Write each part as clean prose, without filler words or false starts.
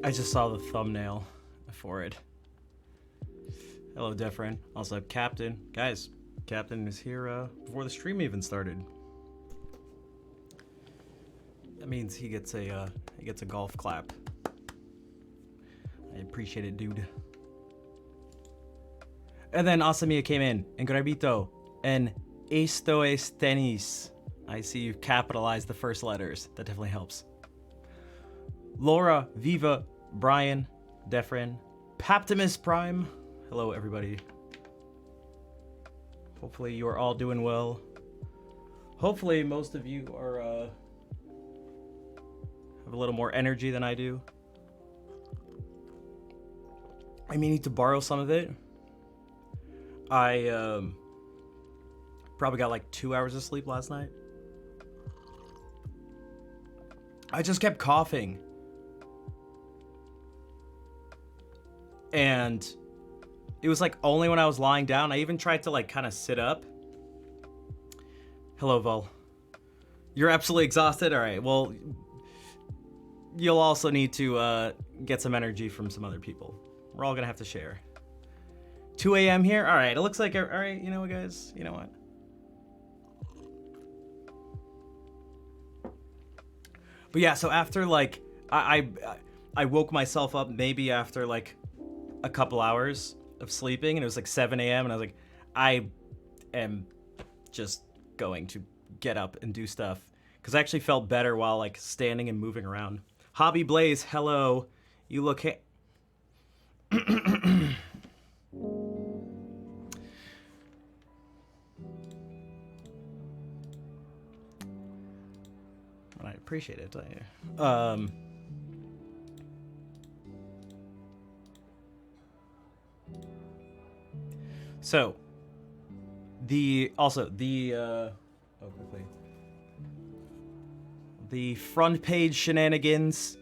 I just saw the thumbnail for it. Hello, Defrin. Also, Captain. Guys, Captain is here before the stream even started. That means he gets a golf clap. I appreciate it, dude. And then Asamiya came in, and Gravito, and Esto es tenis. I see you've capitalized the first letters. That definitely helps. Laura, Viva, Brian, Defrin, Paptimus Prime. Hello, everybody. Hopefully you are all doing well. Hopefully most of you are have a little more energy than I do. I may need to borrow some of it. I probably got like 2 hours of sleep last night. I just kept coughing. And it was like only when I was lying down. I even tried to like kind of sit up. Hello, Vol. You're absolutely exhausted? All right, well, you'll also need to get some energy from some other people. We're all gonna have to share. 2 a.m. here? All right, it looks like, all right, you know what, guys? You know what? But yeah, so after like, I woke myself up maybe after like a couple hours of sleeping, and it was like 7 a.m. and I was like, I am just going to get up and do stuff, because I actually felt better while like standing and moving around. Hobby Blaze, hello. You look I appreciate it. So quickly. The front page shenanigans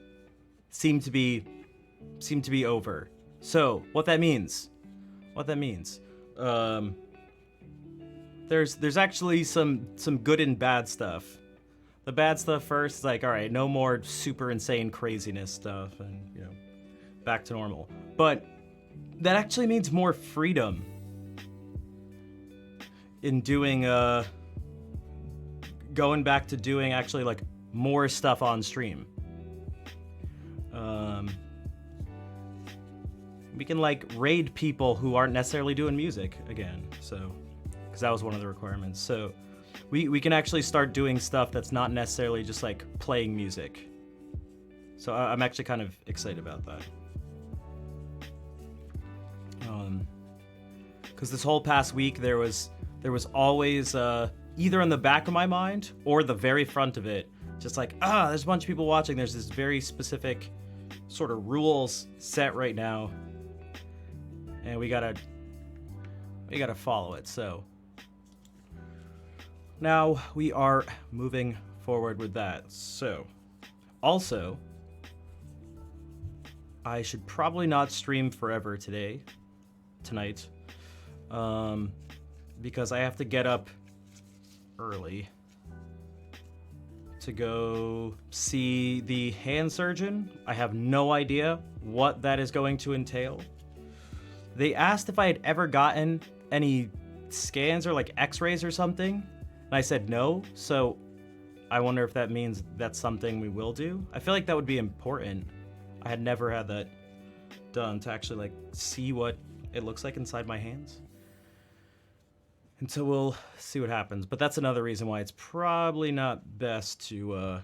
seem to be over. So what that means? There's actually some good and bad stuff. The bad stuff first is like, all right, no more super insane craziness stuff, and you know, back to normal. But that actually means more freedom in doing going back to doing actually like more stuff on stream. We can like raid people who aren't necessarily doing music again, so because that was one of the requirements. So we can actually start doing stuff that's not necessarily just like playing music. So I'm actually kind of excited about that. Because this whole past week there was always either in the back of my mind or the very front of it, just like, there's a bunch of people watching. There's this very specific sort of rules set right now, and we gotta follow it. So now we are moving forward with that. So also, I should probably not stream forever tonight, because I have to get up early to go see the hand surgeon. I have no idea what that is going to entail. They asked if I had ever gotten any scans or like x-rays or something, and I said no, so I wonder if that means that's something we will do. I feel like that would be important. I had never had that done, to actually like see what it looks like inside my hands. And so we'll see what happens. But that's another reason why it's probably not best to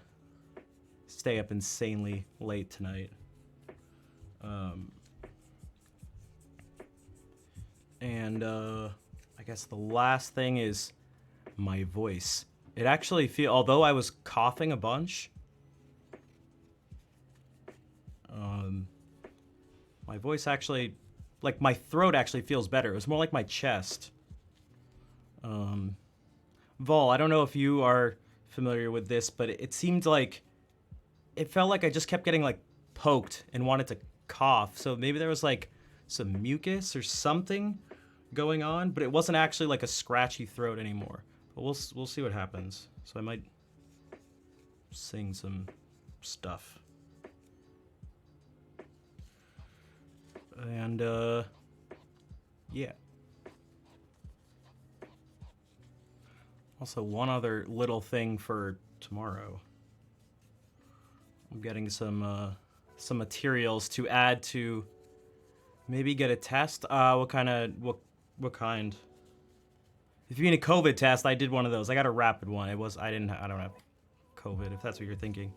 stay up insanely late tonight. I guess the last thing is my voice. It actually although I was coughing a bunch, my voice actually, like my throat actually feels better. It was more like my chest. Vol, I don't know if you are familiar with this, but it seemed like, it felt like I just kept getting like poked and wanted to cough. So maybe there was like some mucus or something going on, but it wasn't actually like a scratchy throat anymore. But we'll see what happens. So I might sing some stuff. And, yeah. Also, one other little thing for tomorrow. I'm getting some materials to add to maybe get a test. What kind? If you mean a COVID test, I did one of those. I got a rapid one. I don't have COVID, if that's what you're thinking.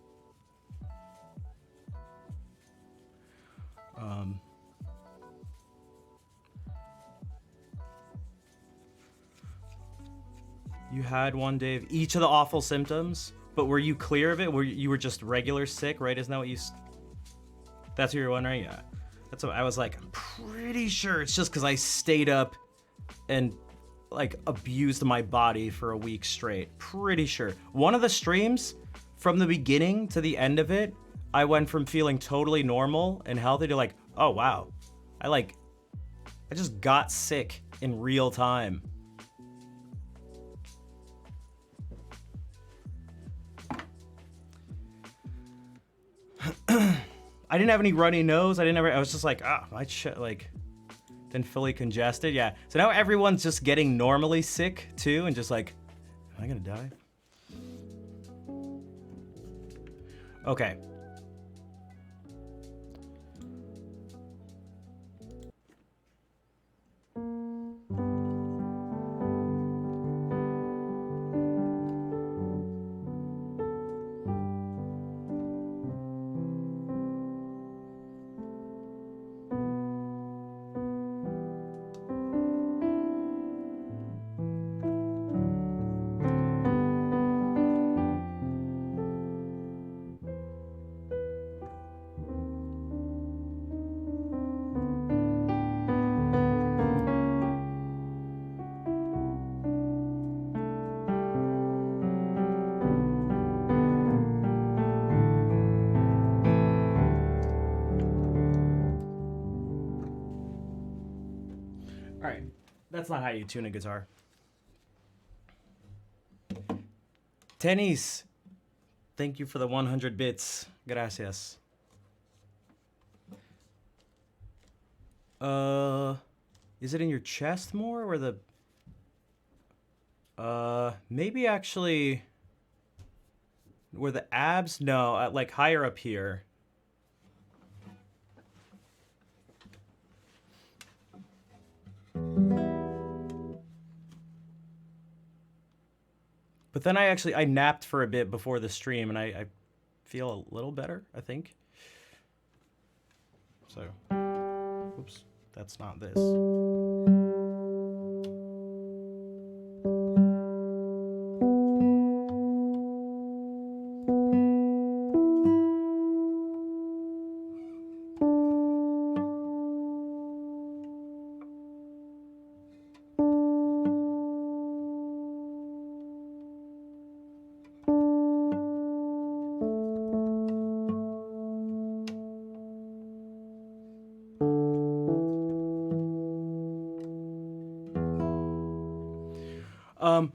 You had one day of each of the awful symptoms, but were you clear of it? You were just regular sick, right? Isn't that what you... That's what you're wondering? Yeah. That's what I was like, I'm pretty sure it's just because I stayed up and, like, abused my body for a week straight. Pretty sure. One of the streams, from the beginning to the end of it, I went from feeling totally normal and healthy to like, oh, wow. I just got sick in real time. I didn't have any runny nose. I was just like, my shit, like, then fully congested. Yeah. So now everyone's just getting normally sick too, and just like, am I gonna die? Okay. That's not how you tune a guitar. Tennis, thank you for the 100 bits. Gracias. Is it in your chest more or the... maybe actually... Where the abs? No, like higher up here. But then I napped for a bit before the stream, and I feel a little better, I think. So, oops, that's not this.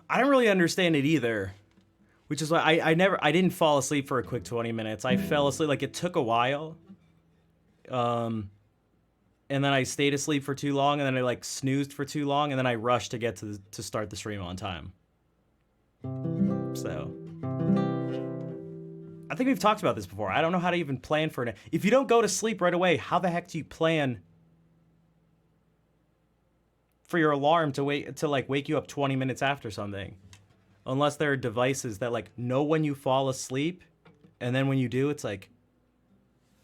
I don't really understand it either, which is why I didn't fall asleep for a quick 20 minutes. I fell asleep, like it took a while. And then I stayed asleep for too long, and then I like snoozed for too long, and then I rushed to get to start the stream on time. So I think we've talked about this before. I don't know how to even plan for it. If you don't go to sleep right away, how the heck do you plan for your alarm to wake you up 20 minutes after something? Unless there are devices that like know when you fall asleep, and then when you do, it's like,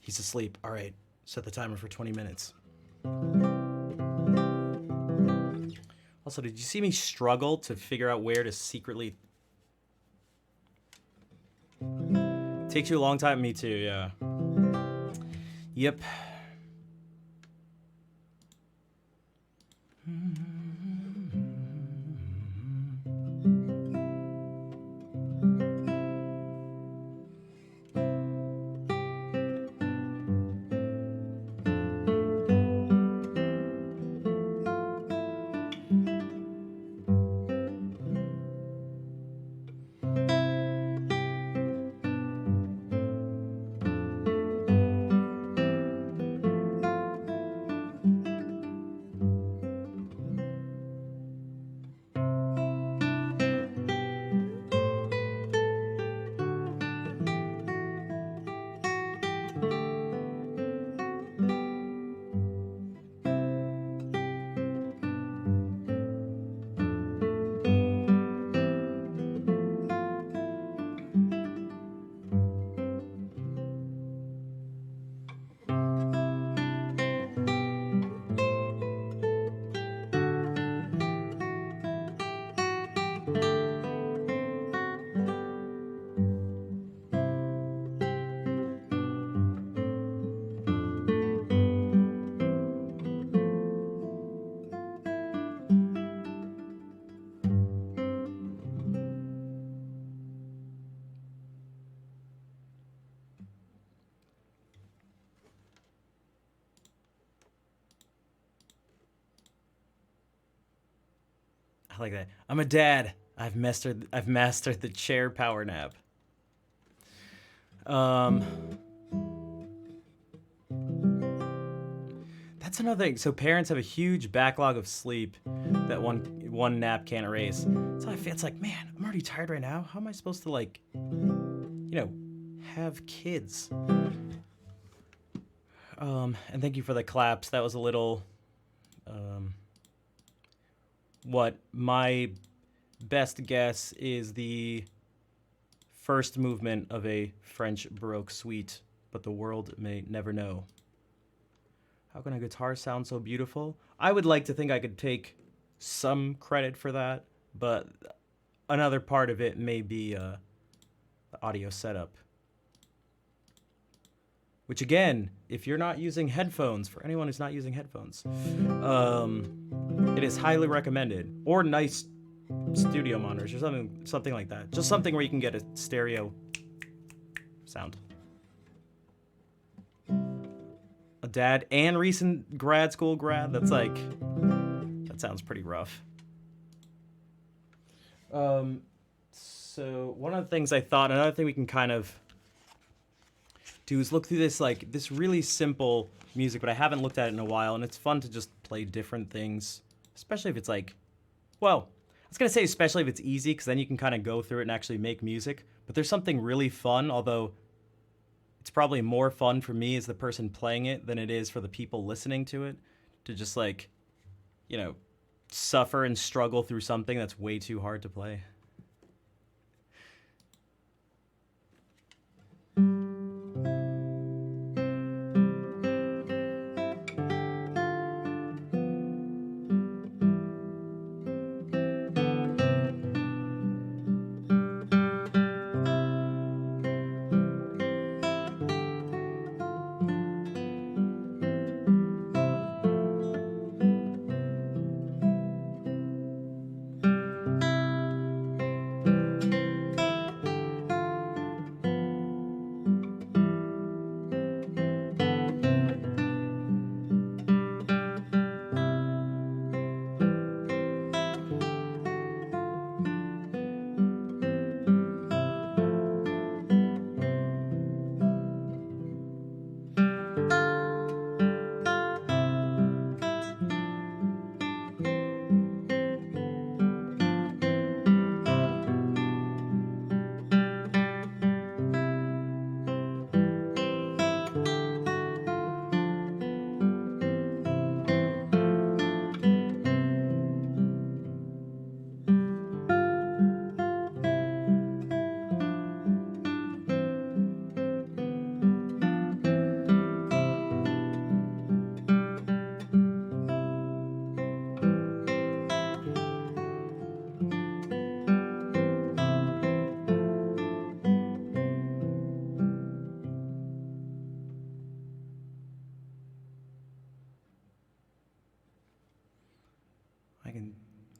he's asleep. All right, set the timer for 20 minutes. Also, did you see me struggle to figure out where to secretly... Takes you a long time? Me too, yeah. Yep. like that. I'm a dad. I've mastered the chair power nap. That's another thing. So parents have a huge backlog of sleep that one nap can't erase. So I feel it's like, man, I'm already tired right now. How am I supposed to like, have kids? And thank you for the claps. That was a little, what my best guess is the first movement of a French Baroque suite, but the world may never know. How can a guitar sound so beautiful? I would like to think I could take some credit for that, but another part of it may be the audio setup. Which again, if you're not using headphones, for anyone who's not using headphones, it is highly recommended. Or nice studio monitors or something like that. Just something where you can get a stereo sound. A dad and recent grad school grad, that sounds pretty rough. So one of the things I thought, another thing we can kind of do is look through this really simple music, but I haven't looked at it in a while, and it's fun to just play different things, especially if it's I was going to say especially if it's easy, because then you can kind of go through it and actually make music, but there's something really fun, although it's probably more fun for me as the person playing it than it is for the people listening to it, to just suffer and struggle through something that's way too hard to play.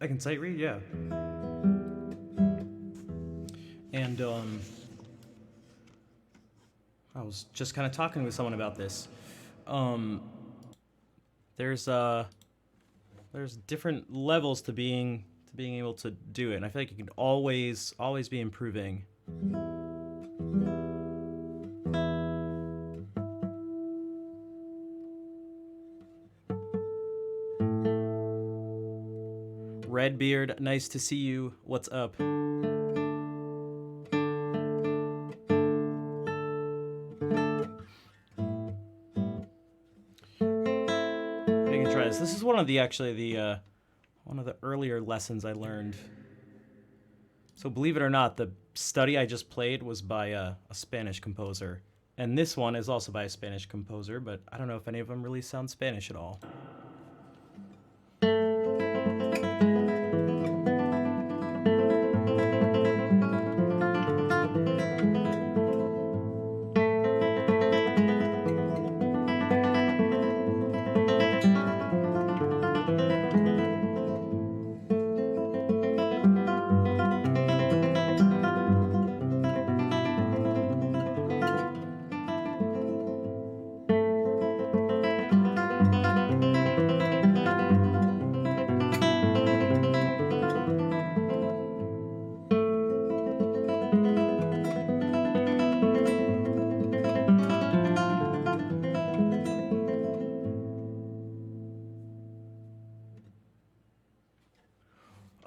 I can sight read, yeah. And I was just kind of talking with someone about this. There's different levels to being able to do it, and I feel like you can always be improving. Redbeard, nice to see you. What's up? I can try this. This is one of the earlier lessons I learned. So believe it or not, the study I just played was by a Spanish composer, and this one is also by a Spanish composer, but I don't know if any of them really sound Spanish at all.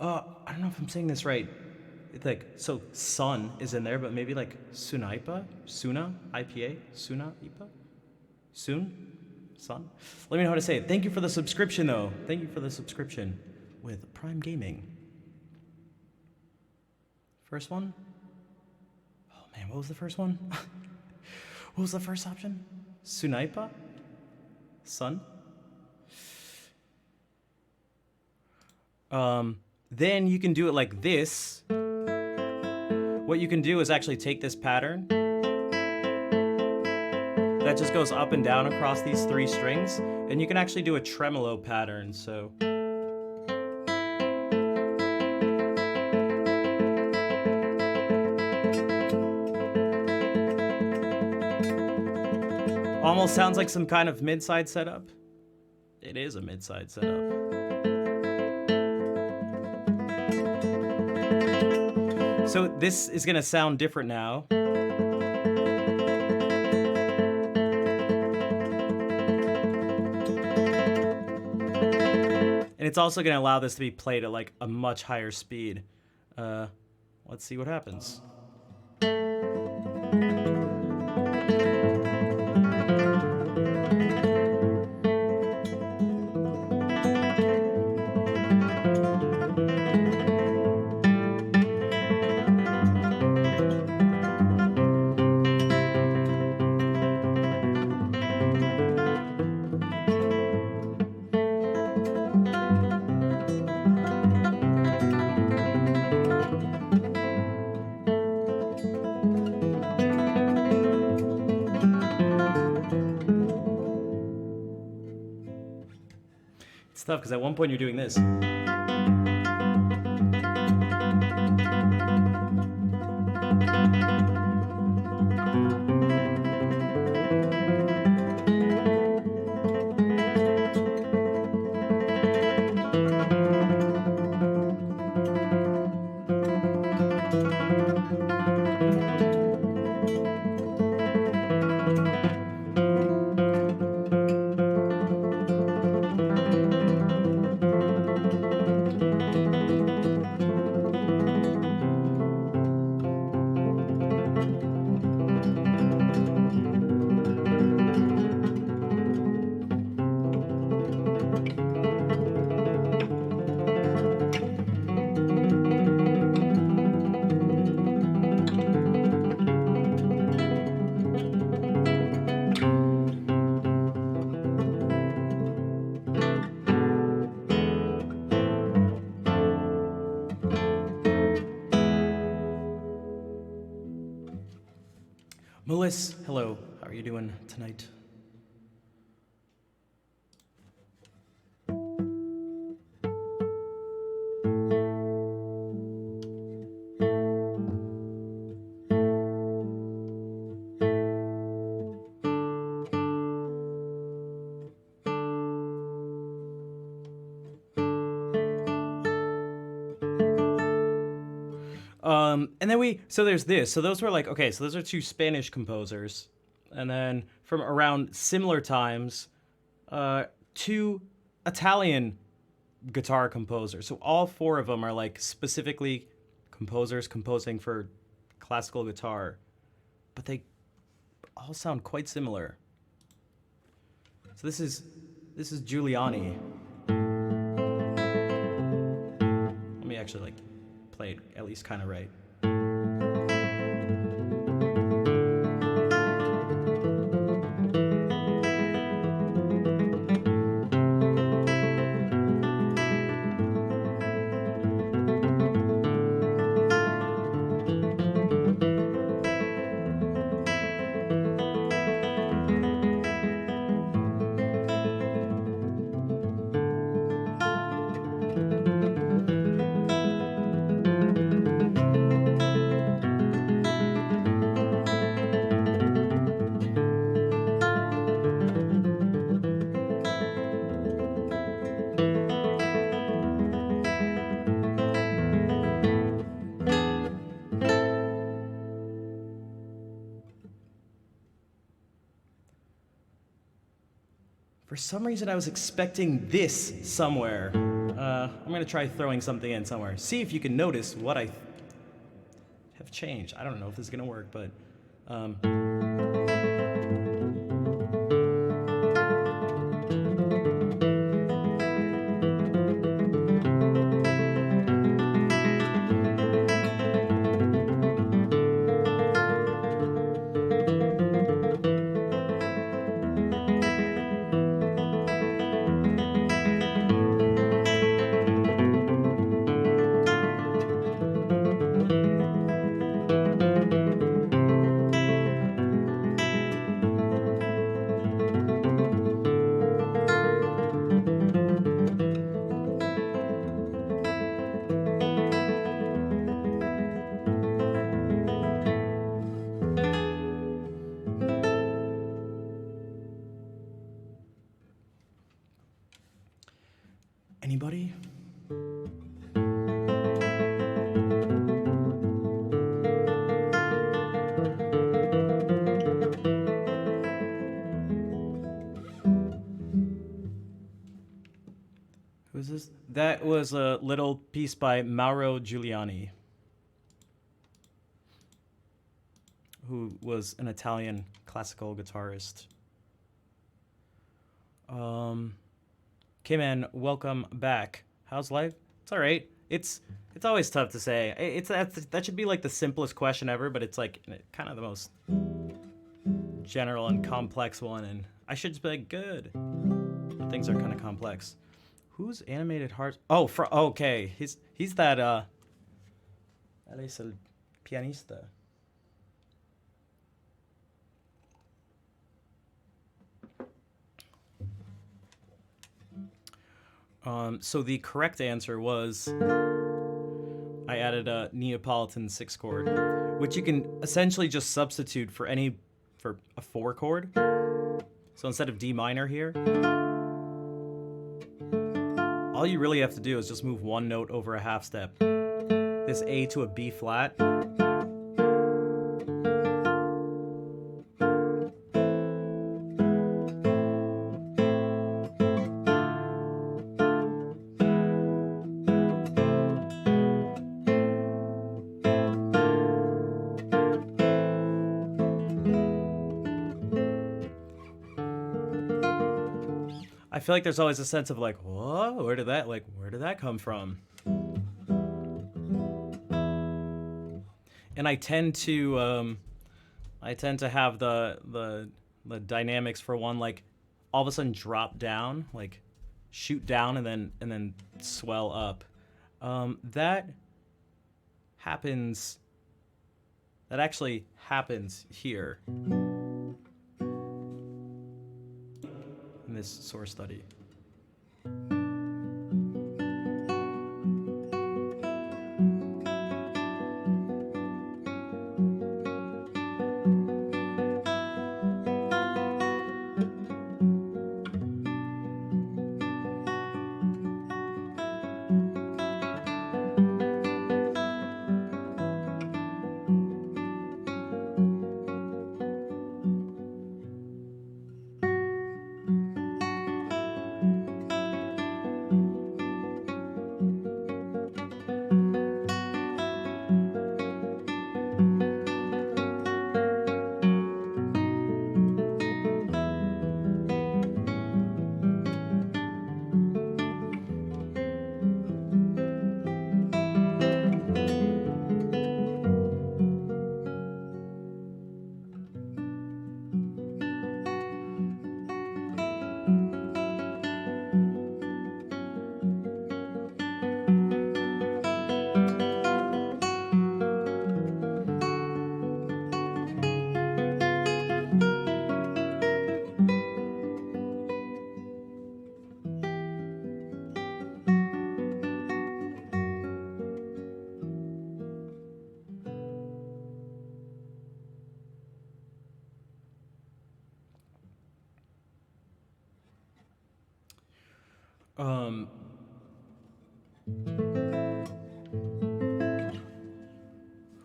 I don't know if I'm saying this right. It's like, so sun is in there, but maybe like Sunaipa? Suna? IPA? Suna? IPA? Soon? Sun? Let me know how to say it. Thank you for the subscription, though. Thank you for the subscription with Prime Gaming. First one? Oh man, what was the first one? What was the first option? Sunaipa? Sun? Then you can do it like this. What you can do is actually take this pattern that just goes up and down across these 3 strings, and you can actually do a tremolo pattern, so. Almost sounds like some kind of mid-side setup. It is a mid-side setup. So this is gonna sound different now. And it's also gonna allow this to be played at like a much higher speed. Let's see what happens. It's tough because at one point you're doing this. Melissa, hello. How are you doing tonight? And then so there's this. So those were like, okay, so those are 2 Spanish composers. And then from around similar times, 2 Italian guitar composers. So all 4 of them are like specifically composers composing for classical guitar. But they all sound quite similar. So this is Giuliani. Let me actually like play it at least kind of right. For some reason, I was expecting this somewhere. I'm gonna try throwing something in somewhere. See if you can notice what I have changed. I don't know if this is gonna work, but anybody? Who's this? That was a little piece by Mauro Giuliani, who was an Italian classical guitarist. Okay, man, welcome back. How's life? It's all right. It's always tough to say. That should be like the simplest question ever, but it's like kind of the most general and complex one, and I should just be like, good. But things are kind of complex. Who's animated hearts? Oh, okay. He's that él es el pianista. So the correct answer was I added a Neapolitan 6 chord, which you can essentially just substitute for a 4 chord. So instead of D minor here, all you really have to do is just move one note over a half step. This A to a B flat. I feel like there's always a sense of like, whoa, where did that come from? And I tend to have the dynamics for one, like all of a sudden drop down, like shoot down and then swell up. That actually happens here in this source study.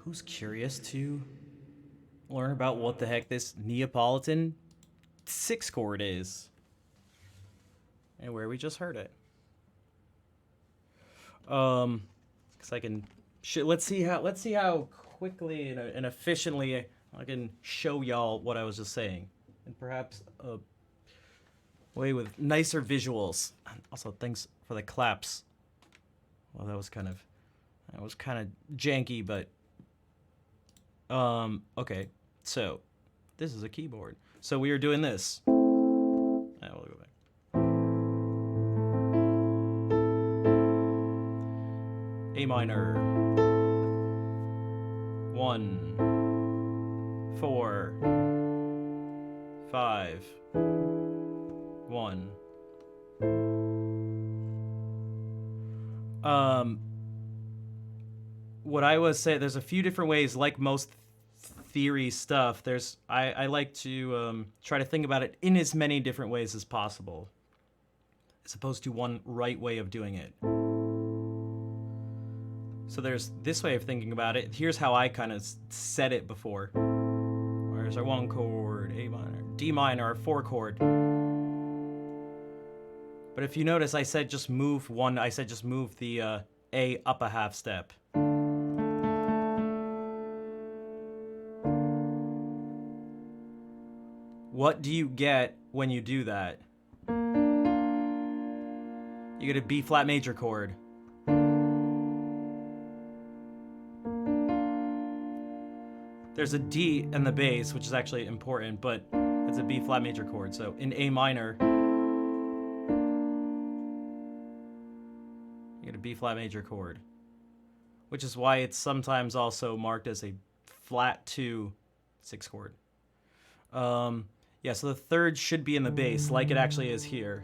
Who's curious to learn about what the heck this Neapolitan 6 chord is? and where we just heard it. Because I can. Let's see how quickly and efficiently I can show y'all what I was just saying, and perhaps a way with nicer visuals. Also, thanks for the claps. Well, that was kind of janky, but okay. So this is a keyboard. So we are doing this. We'll go back. A minor. 1, 4, 5, 1. What I was saying, there's a few different ways, like most theory stuff. I like to try to think about it in as many different ways as possible, as opposed to one right way of doing it. So there's this way of thinking about it. Here's how I kind of said it before. Where's our 1 chord, A minor, D minor, our 4 chord. But if you notice, I said just move the A up a half step. What do you get when you do that? You get a B flat major chord. There's a D in the bass, which is actually important, but it's a B flat major chord. So in A minor, you get a B flat major chord, which is why it's sometimes also marked as a flat 2 6 chord. Yeah, so the third should be in the bass, like it actually is here.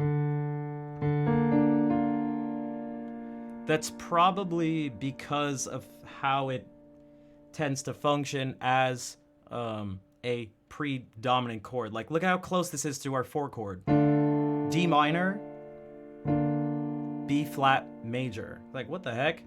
That's probably because of how it tends to function as a predominant chord. Like, look at how close this is to our 4 chord. D minor, B flat major. Like, what the heck?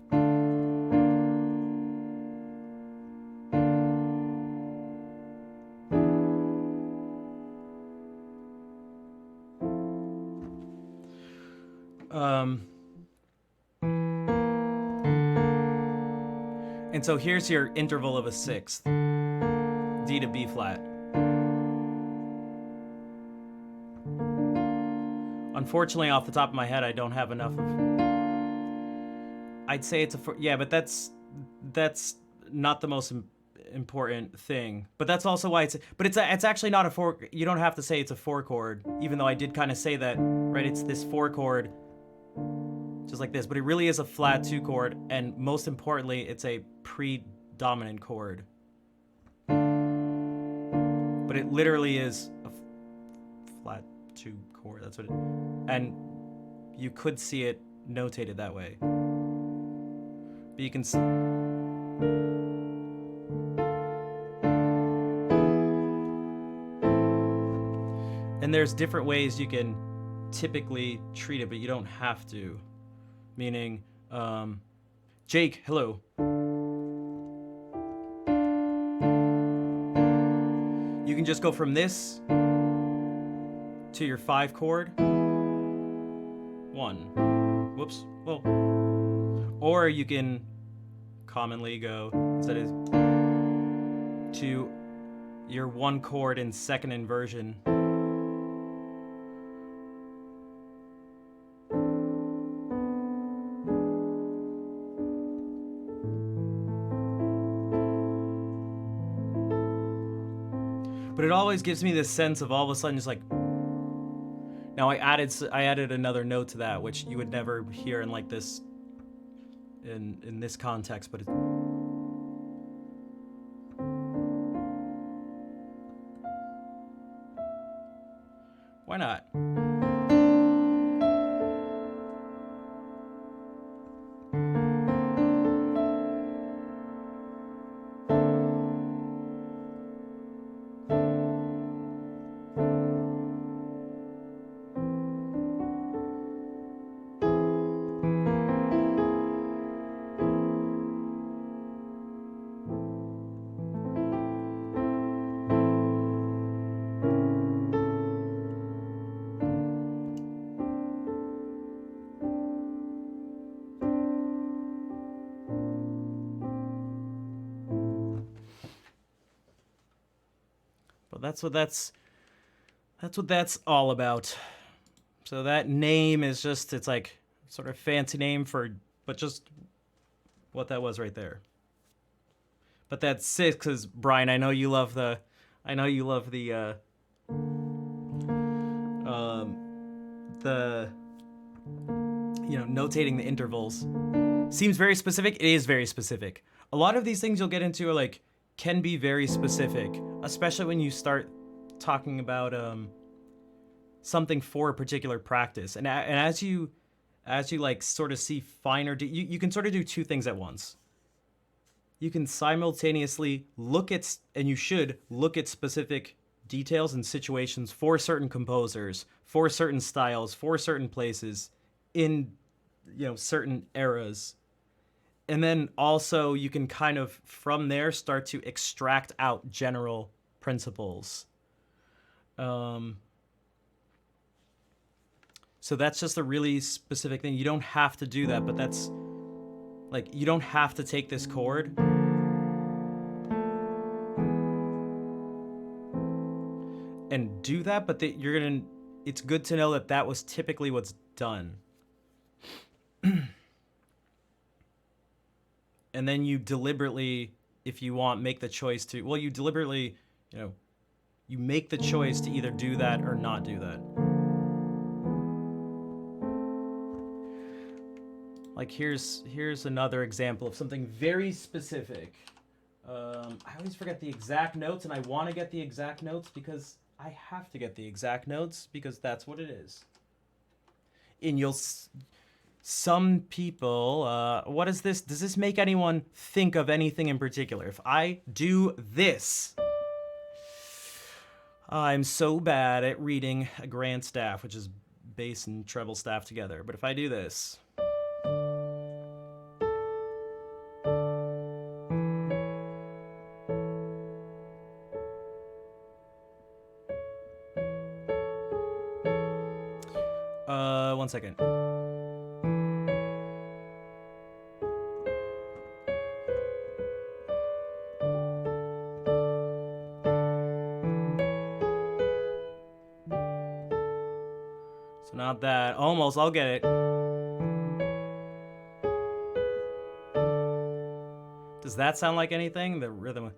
And so here's your interval of a 6th. D to B flat. Unfortunately, off the top of my head, I don't have enough of... I'd say it's a... Yeah, but that's not the most important thing. But that's also why it's... But it's actually not a 4... You don't have to say it's a 4 chord, even though I did kind of say that, right? It's this 4 chord, just like this. But it really is a flat 2 chord, and most importantly, it's a predominant chord. But it literally is a flat 2 chord. That's what it... And you could see it notated that way. But you can... And there's different ways you can typically treat it, but you don't have to. Meaning, Jake, hello. You can just go from this to your 5 chord. 1. Whoops. Well. Or you can commonly go, instead of, to your 1 chord in 2nd inversion. But it always gives me this sense of all of a sudden just like... Now I added another note to that, which you would never hear in like this, in this context, but why not? that's what that's all about. So that name is just, it's like sort of fancy name for, but just what that was right there. But that's 6 because Brian, I know you love the notating the intervals. Seems very specific. It is very specific. A lot of these things you'll get into are like, can be very specific, especially when you start talking about something for a particular practice. And as you like sort of see finer, you can sort of do two things at once. You can simultaneously look at, and you should look at specific details and situations for certain composers, for certain styles, for certain places, in certain eras. And then also you can kind of from there start to extract out general principles. So that's just a really specific thing. You don't have to do that, but that's like, you don't have to take this chord and do that, but it's good to know that that was typically what's done. And then you deliberately, if you want, make the choice to, well, you deliberately, you make the choice to either do that or not do that. Like here's another example of something very specific. I always forget the exact notes, and I want to get the exact notes because I have to get the exact notes because that's what it is. And some people, what is this? Does this make anyone think of anything in particular? If I do this, I'm so bad at reading a grand staff, which is bass and treble staff together. But if I do this, one second. So not that. Almost, I'll get it. Does that sound like anything? The rhythm.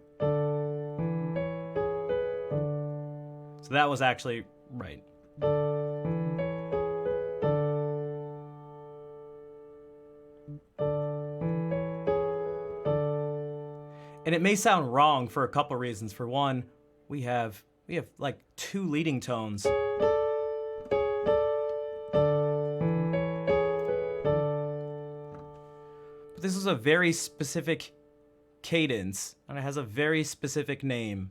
So that was actually right. And it may sound wrong for a couple reasons. For one, we have like 2 leading tones. But this is a very specific cadence, and it has a very specific name.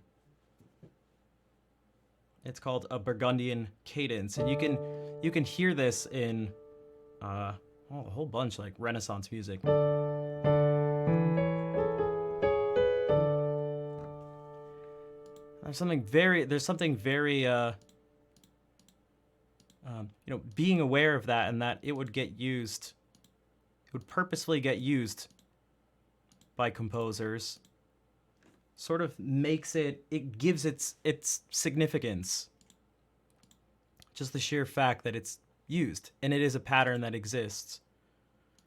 It's called a Burgundian cadence, and you can hear this in a whole bunch, like Renaissance music. There's something very being aware of that, and that it would purposefully get used by composers, sort of makes it gives its significance. Just the sheer fact that it's used, and it is a pattern that exists.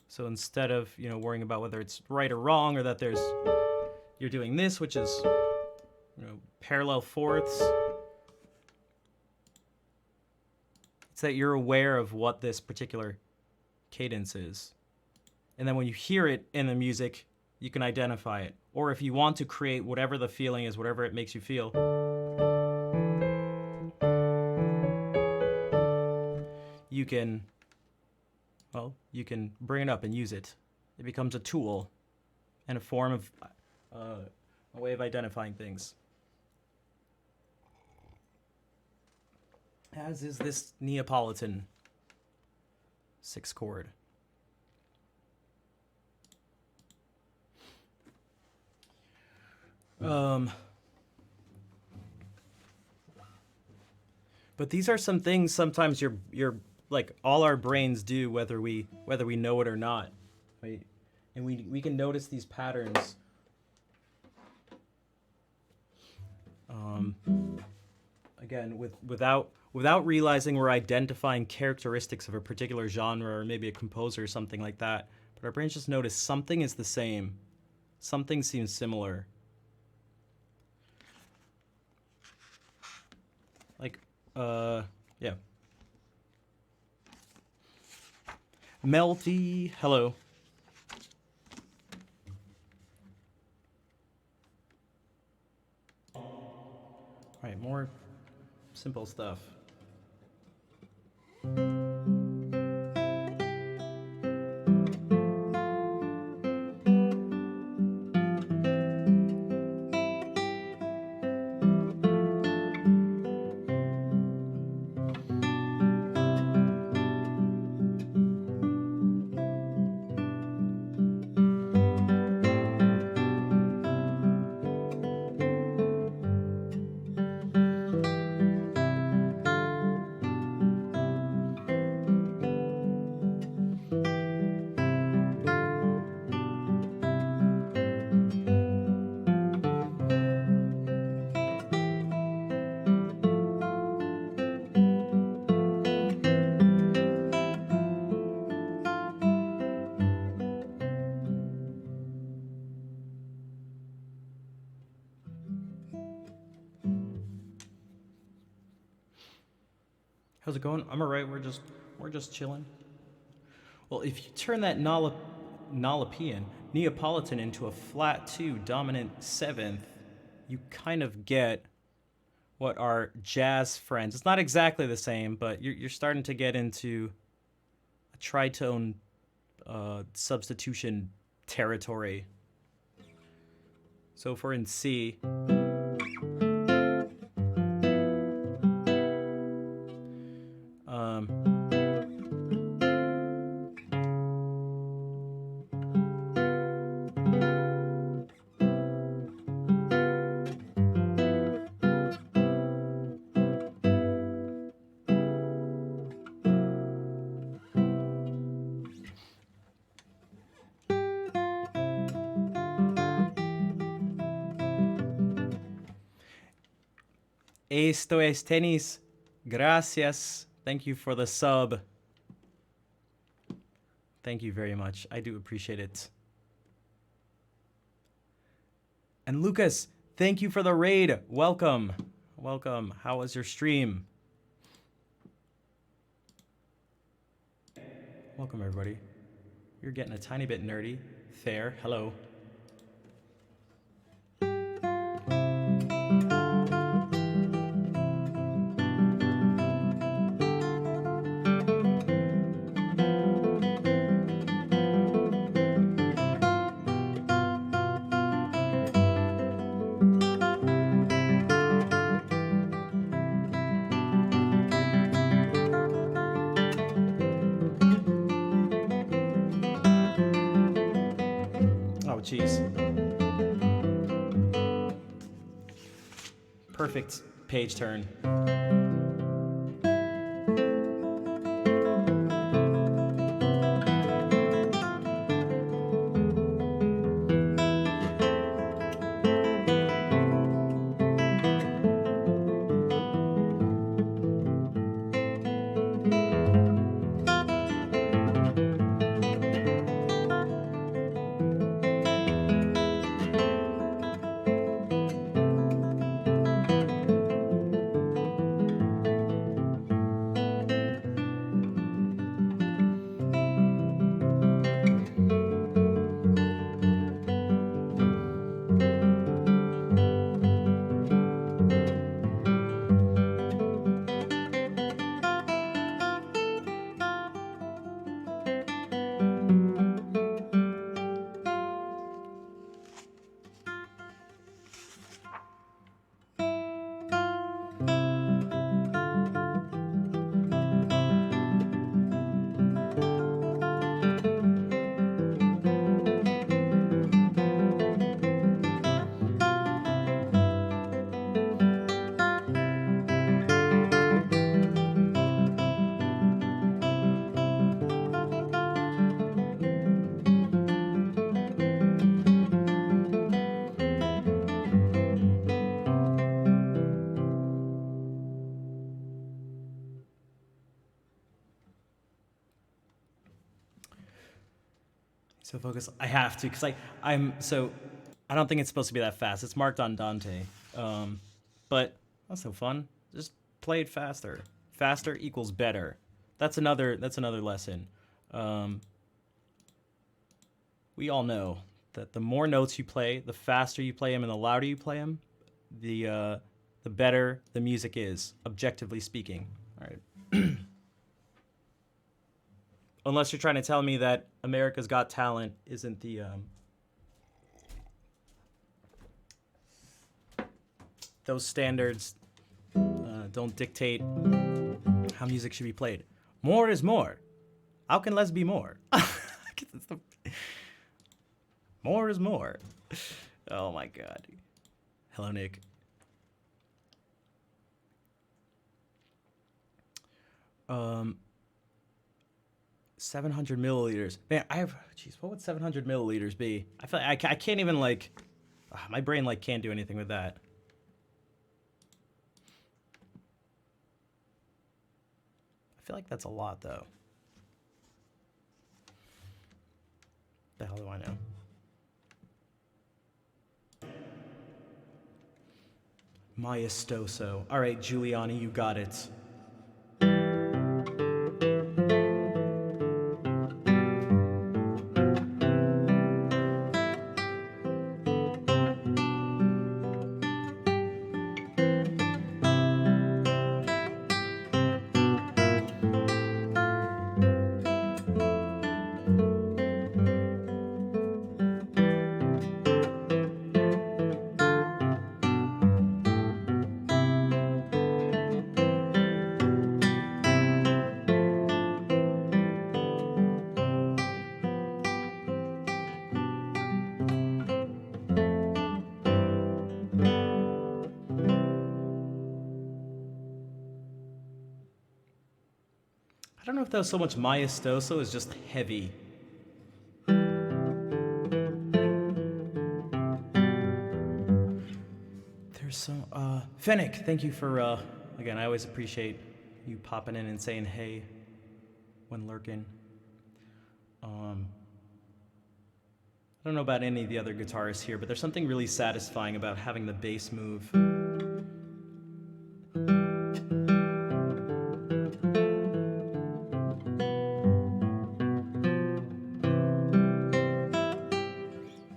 So instead of, worrying about whether it's right or wrong, or that you're doing this, which is, parallel fourths, it's that you're aware of what this particular cadence is. And then when you hear it in the music, you can identify it. Or if you want to create whatever the feeling is, whatever it makes you feel, you can bring it up and use it. It becomes a tool and a form of a way of identifying things. As is this Neapolitan 6 chord. But these are some things sometimes you're like all our brains do, whether we know it or not, right? And we can notice these patterns. again, without realizing we're identifying characteristics of a particular genre or maybe a composer or something like that. But our brains just notice something is the same. Something seems similar. Like, yeah. Melty, hello. All right, more simple stuff. How's it going? I'm alright. We're just chilling. Well, if you turn that Neapolitan into a flat 2 dominant 7th, you kind of get what our jazz friends. It's not exactly the same, but you're starting to get into a tritone substitution territory. So if we're in C, Esto es tenis. Gracias. Thank you for the sub. Thank you very much. I do appreciate it. And Lucas, thank you for the raid. Welcome. Welcome. How was your stream? Welcome, everybody. You're getting a tiny bit nerdy. Fair. Hello. Jeez. Perfect page turn. So focus. I have to, because I'm so. I don't think it's supposed to be that fast. It's marked on Dante, but that's so fun. Just play it faster. Faster equals better. That's another lesson. We all know that the more notes you play, the faster you play them, and the louder you play them, the better the music is, objectively speaking. All right. Unless you're trying to tell me that America's Got Talent isn't the those standards don't dictate how music should be played. More is more. How can less be more? More is more. Oh my god. Hello, Nick. Um, 700 milliliters. Man, jeez, what would 700 milliliters be? I feel like I can't even like, my brain like can't do anything with that. I feel like that's a lot though. The hell do I know? Maestoso. All right, Giuliani, you got it. I don't know if that was so much maestoso as just heavy. There's some, Fennec, thank you for, again, I always appreciate you popping in and saying hey when lurking. I don't know about any of the other guitarists here, but there's something really satisfying about having the bass move.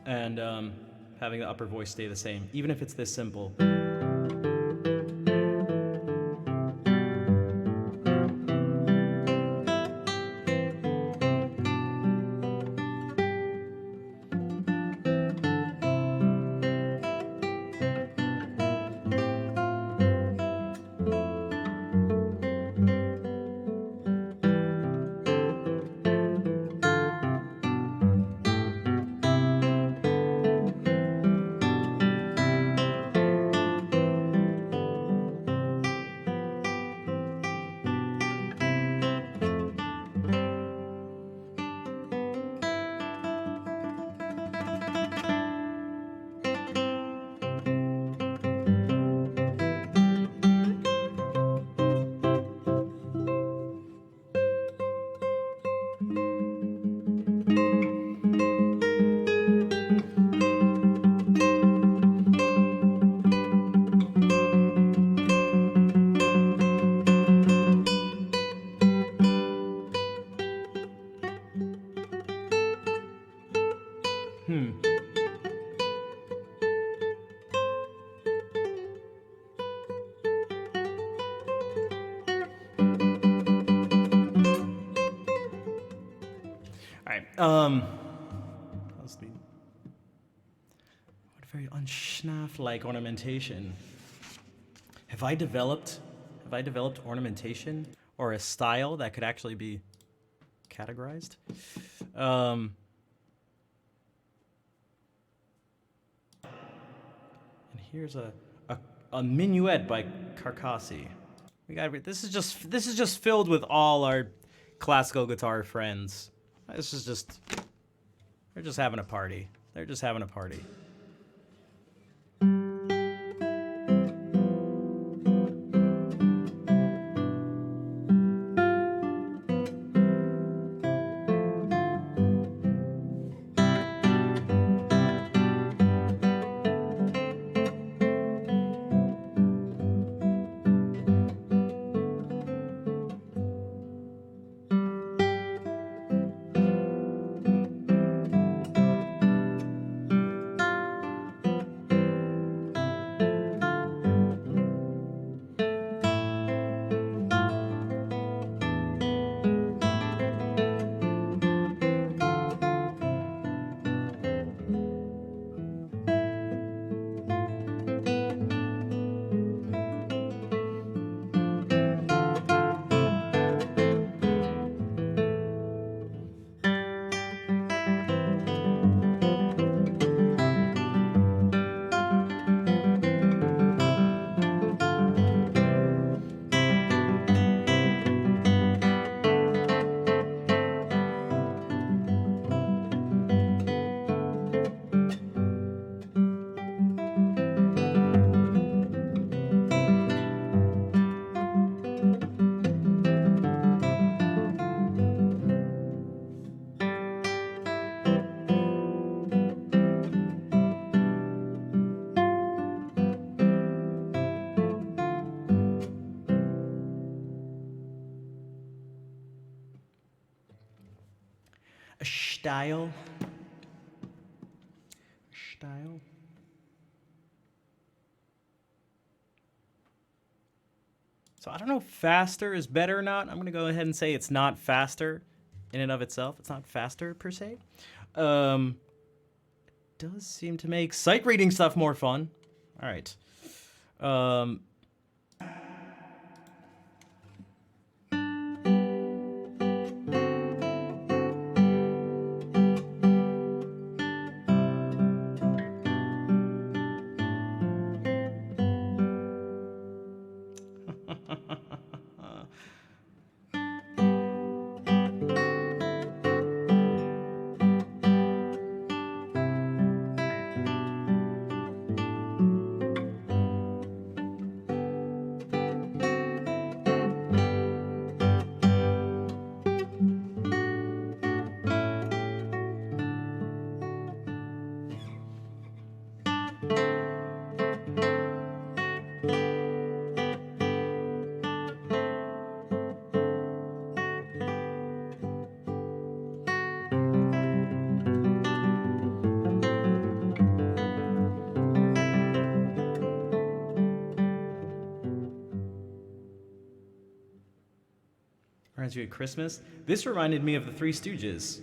And having the upper voice stay the same, even if it's this simple. Let's see. What very unschnaff-like ornamentation. Have I developed ornamentation or a style that could actually be categorized? And here's a minuet by Carcassi. This is just filled with all our classical guitar friends. This is just, they're just having a party. They're just having a party. A style. Style. So I don't know if faster is better or not. I'm going to go ahead and say it's not faster in and of itself. It's not faster per se. It does seem to make sight reading stuff more fun. All right. Reminds you of Christmas. This reminded me of the Three Stooges.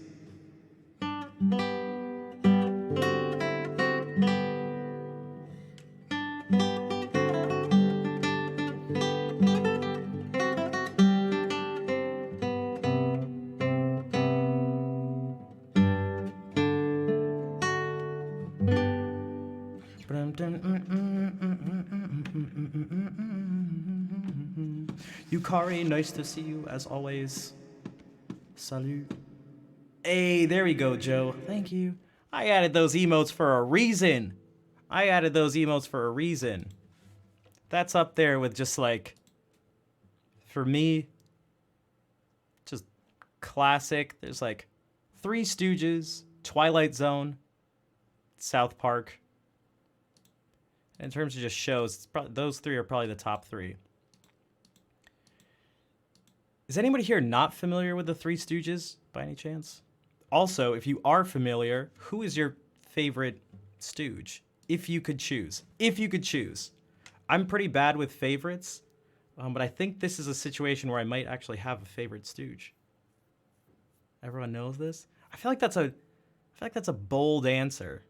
Yukari, nice to see you as always. Salut. Hey, there we go, Joe. Thank you. I added those emotes for a reason. That's up there with just like, for me, just classic. There's like Three Stooges, Twilight Zone, South Park. In terms of just shows, it's probably, those three are probably the top three. Is anybody here not familiar with the Three Stooges by any chance? Also, if you are familiar, who is your favorite Stooge? If you could choose. I'm pretty bad with favorites, but I think this is a situation where I might actually have a favorite Stooge. Everyone knows this? I feel like that's a bold answer,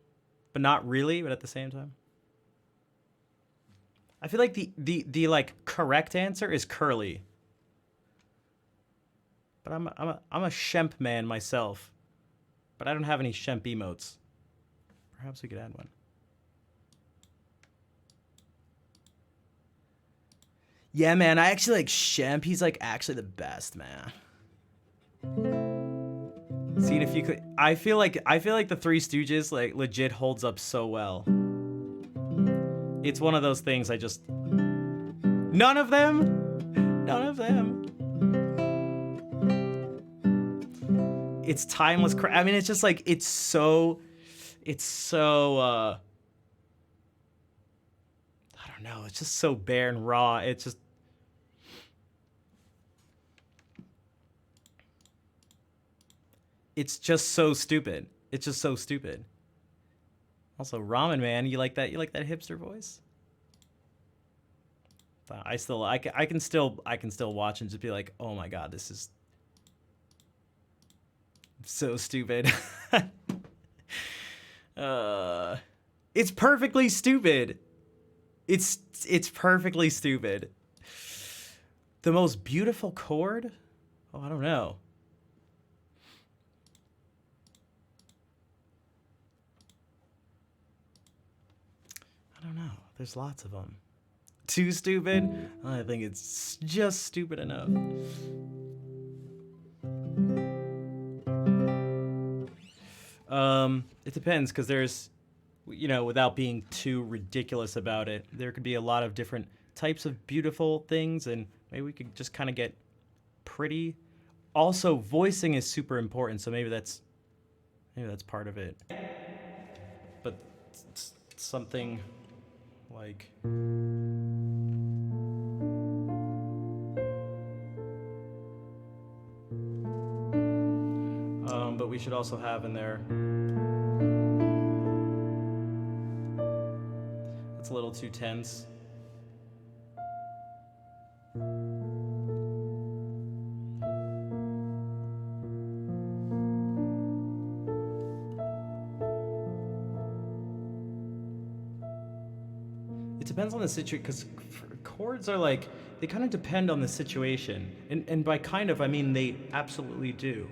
but not really, but at the same time. I feel like the like correct answer is Curly. But I'm a Shemp man myself. But I don't have any Shemp emotes. Perhaps we could add one. Yeah, man, I actually like Shemp. He's like actually the best, man. Seeing if you could, I feel like the Three Stooges like legit holds up so well. It's one of those things I just, none of them. It's timeless. I mean, it's just like, it's so, I don't know. It's just so bare and raw. It's just, so stupid. It's just so stupid. Also, Ramen Man, you like that? You like that hipster voice? I can still watch and just be like, oh my god, this is so stupid. It's perfectly stupid. It's perfectly stupid. The most beautiful chord? Oh, I don't know. I don't know. There's lots of them. Too stupid? I think it's just stupid enough. It depends, because there's, you know, without being too ridiculous about it, there could be a lot of different types of beautiful things, and maybe we could just kind of get pretty. Also, voicing is super important, so maybe that's part of it. But something like, but we should also have in there. It's a little too tense. It depends on the situation, because chords are like, they kind of depend on the situation. And by kind of, I mean they absolutely do.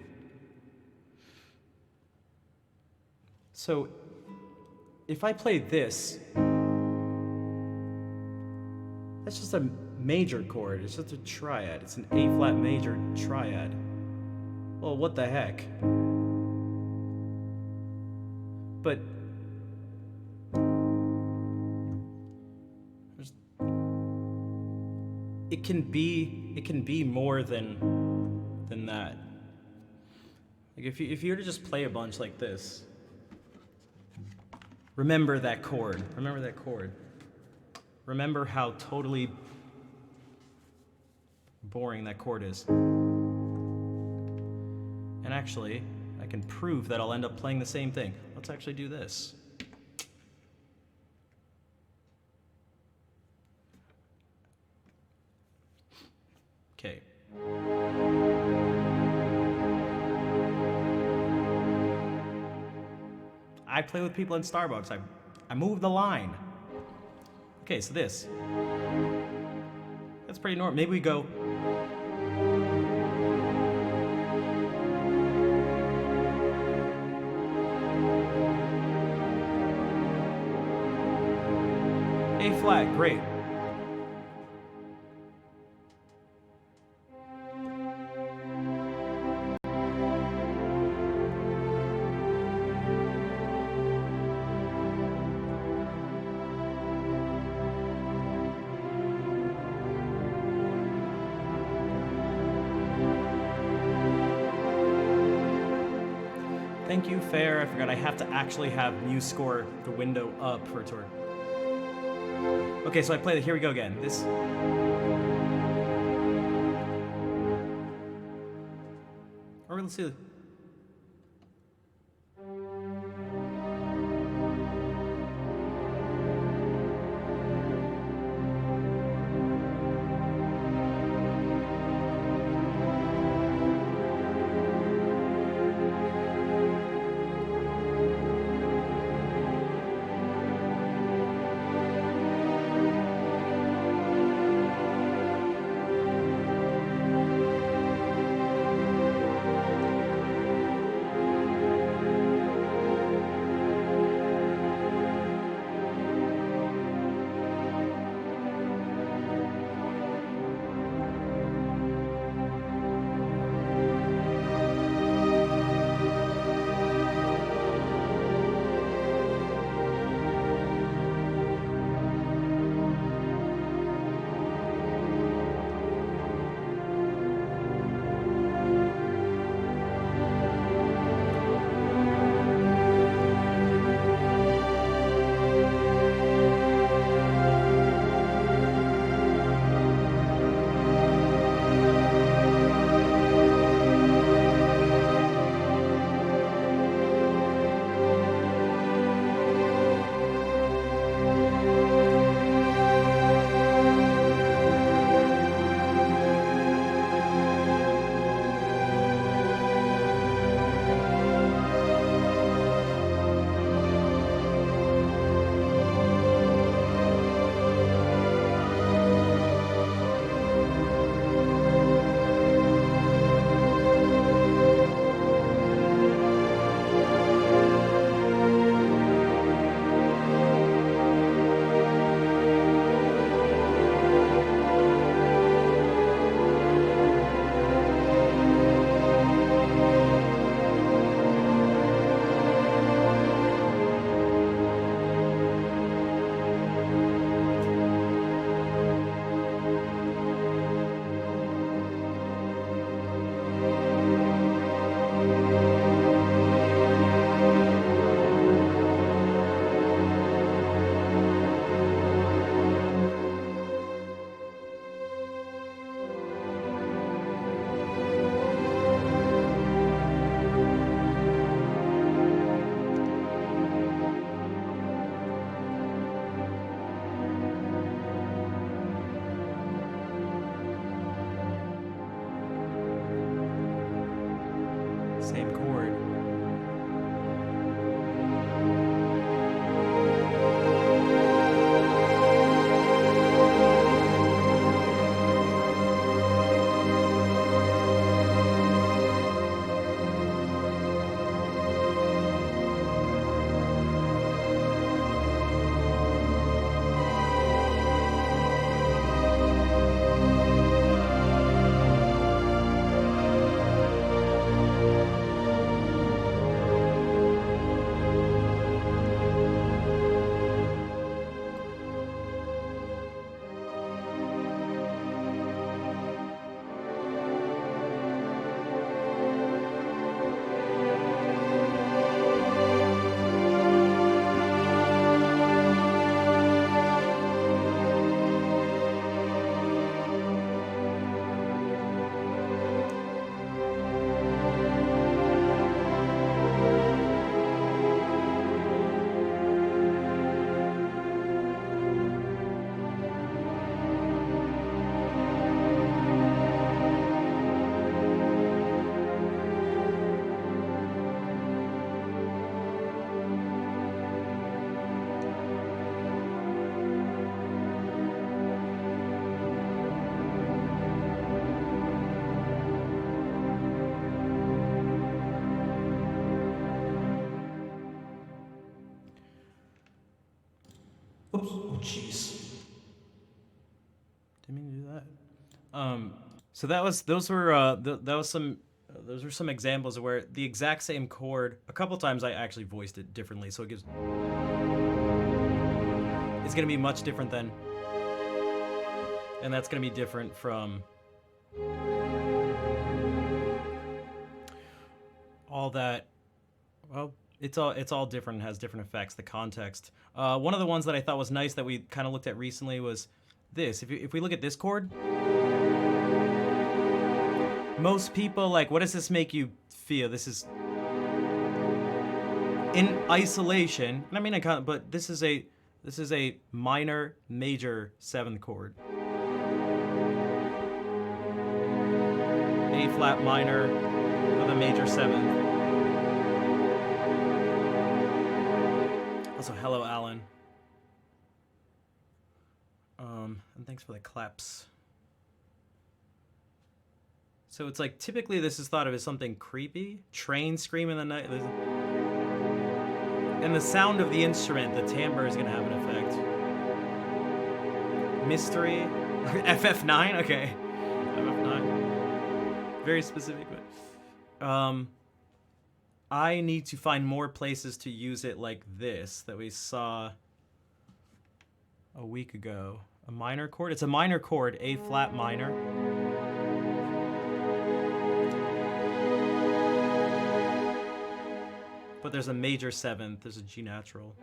So, if I play this, that's just a major chord. It's just a triad. It's an A flat major triad. Well, what the heck? But it can be more than that. Like if you were to just play a bunch like this, remember that chord. Remember that chord. Remember how totally boring that chord is. And actually, I can prove that I'll end up playing the same thing. Let's actually do this. Okay. I play with people in Starbucks. I move the line. Okay, so this. That's pretty normal. Maybe we go. A flat, great. Thank you, Fair. I forgot I have to actually have MuseScore, the window up for a tour. Okay, so I play the, here we go again. This. Or let's see. Same chord. Oops. Oh, jeez. Didn't mean to do that. So those were some examples of where the exact same chord. A couple times I actually voiced it differently, so it's gonna be much different than, and that's gonna be different from all that. Well, it's all different and has different effects. The context. One of the ones that I thought was nice that we kind of looked at recently was this. If we look at this chord, most people like, what does this make you feel? This is in isolation. And I mean, but this is a minor major 7th chord. A flat minor with a major 7th. Also, hello, Alan. And thanks for the claps. So it's like, typically this is thought of as something creepy. Train scream in the night. And the sound of the instrument, the timbre, is gonna have an effect. Mystery. FF9? Okay. FF9. Very specific, but... I need to find more places to use it like this that we saw a week ago. A minor chord? It's a minor chord, A flat minor. But there's a major 7th, there's a G natural.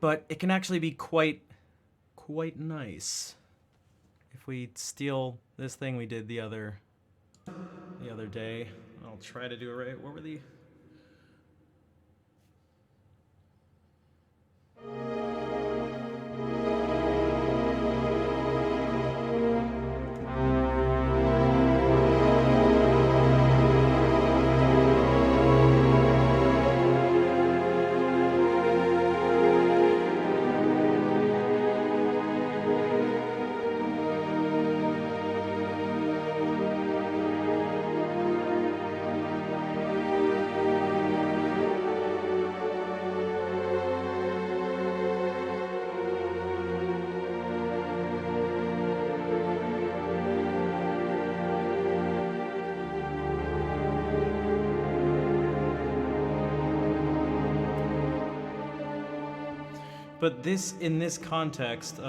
But it can actually be quite nice. If we steal this thing we did the other day, I'll try to do it right. What were the... But this, in this context,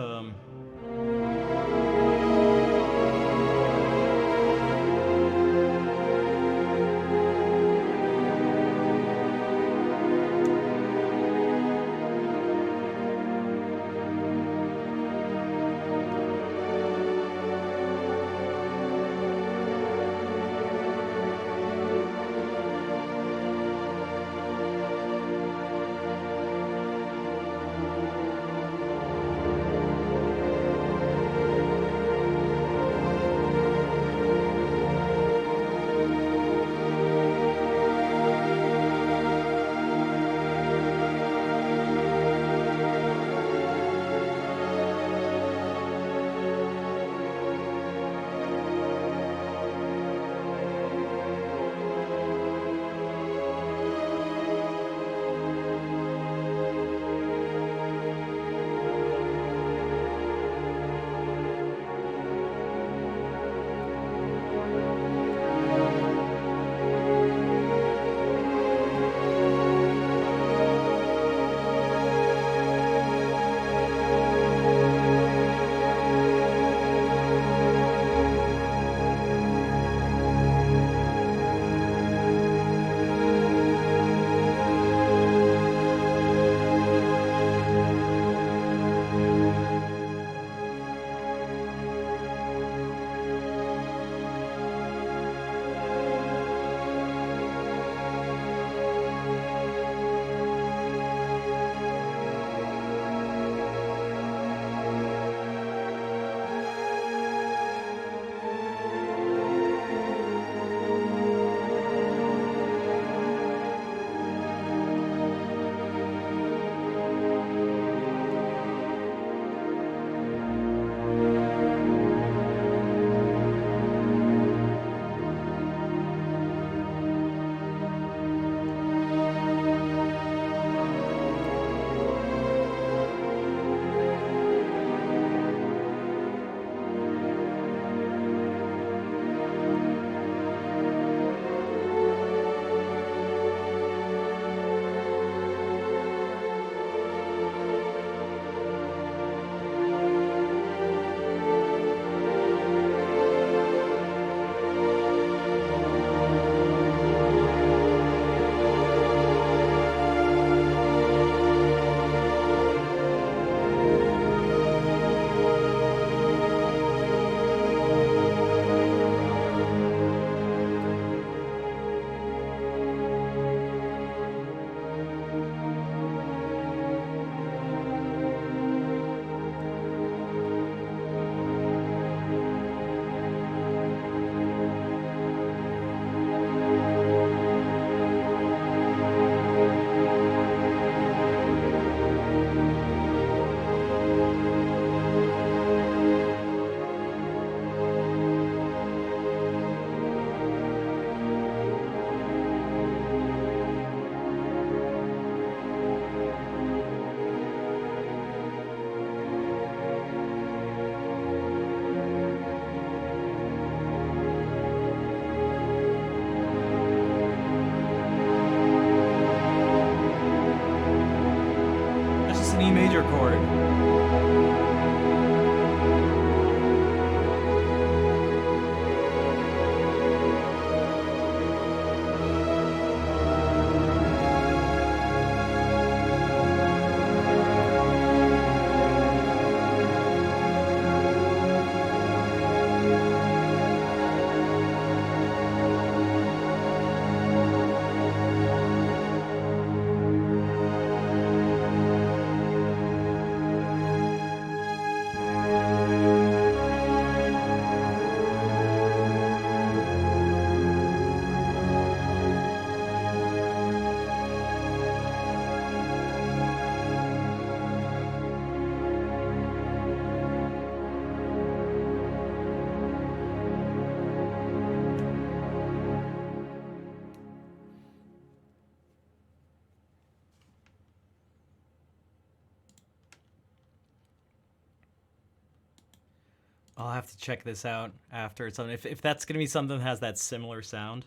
I'll have to check this out after something. If that's gonna be something that has that similar sound.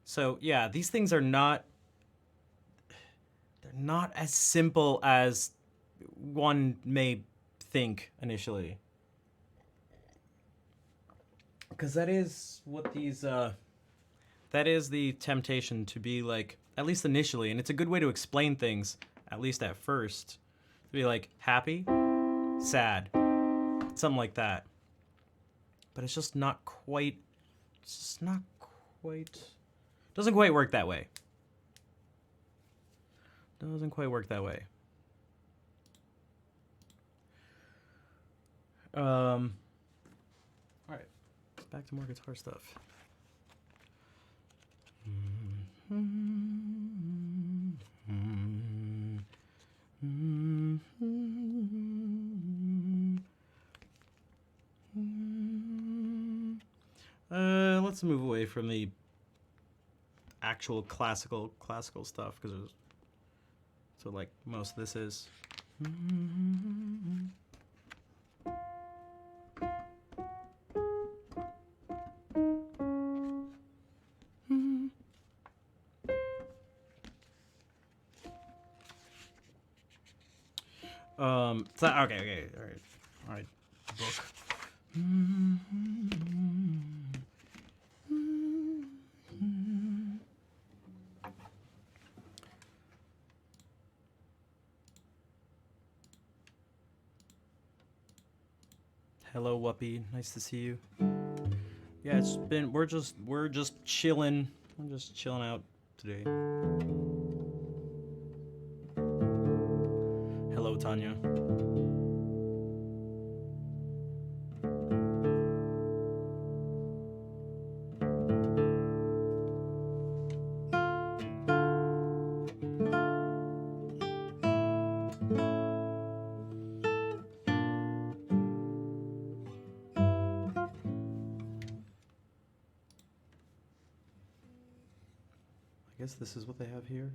So yeah, these things are not. They're not as simple as one may think initially. Because that is what these. That is the temptation to be like, at least initially, and it's a good way to explain things, at least at first. To be like happy, sad, something like that. But it's just not quite. It's just not quite. Doesn't quite work that way. Doesn't quite work that way. All right, back to more guitar stuff. Let's move away from the actual classical stuff because so like most of this is. So, okay, all right, book. Hello, Whoopi. Nice to see you. Yeah, it's been we're just chilling. I'm just chilling out today. Hello, Tanya. I guess this is what they have here.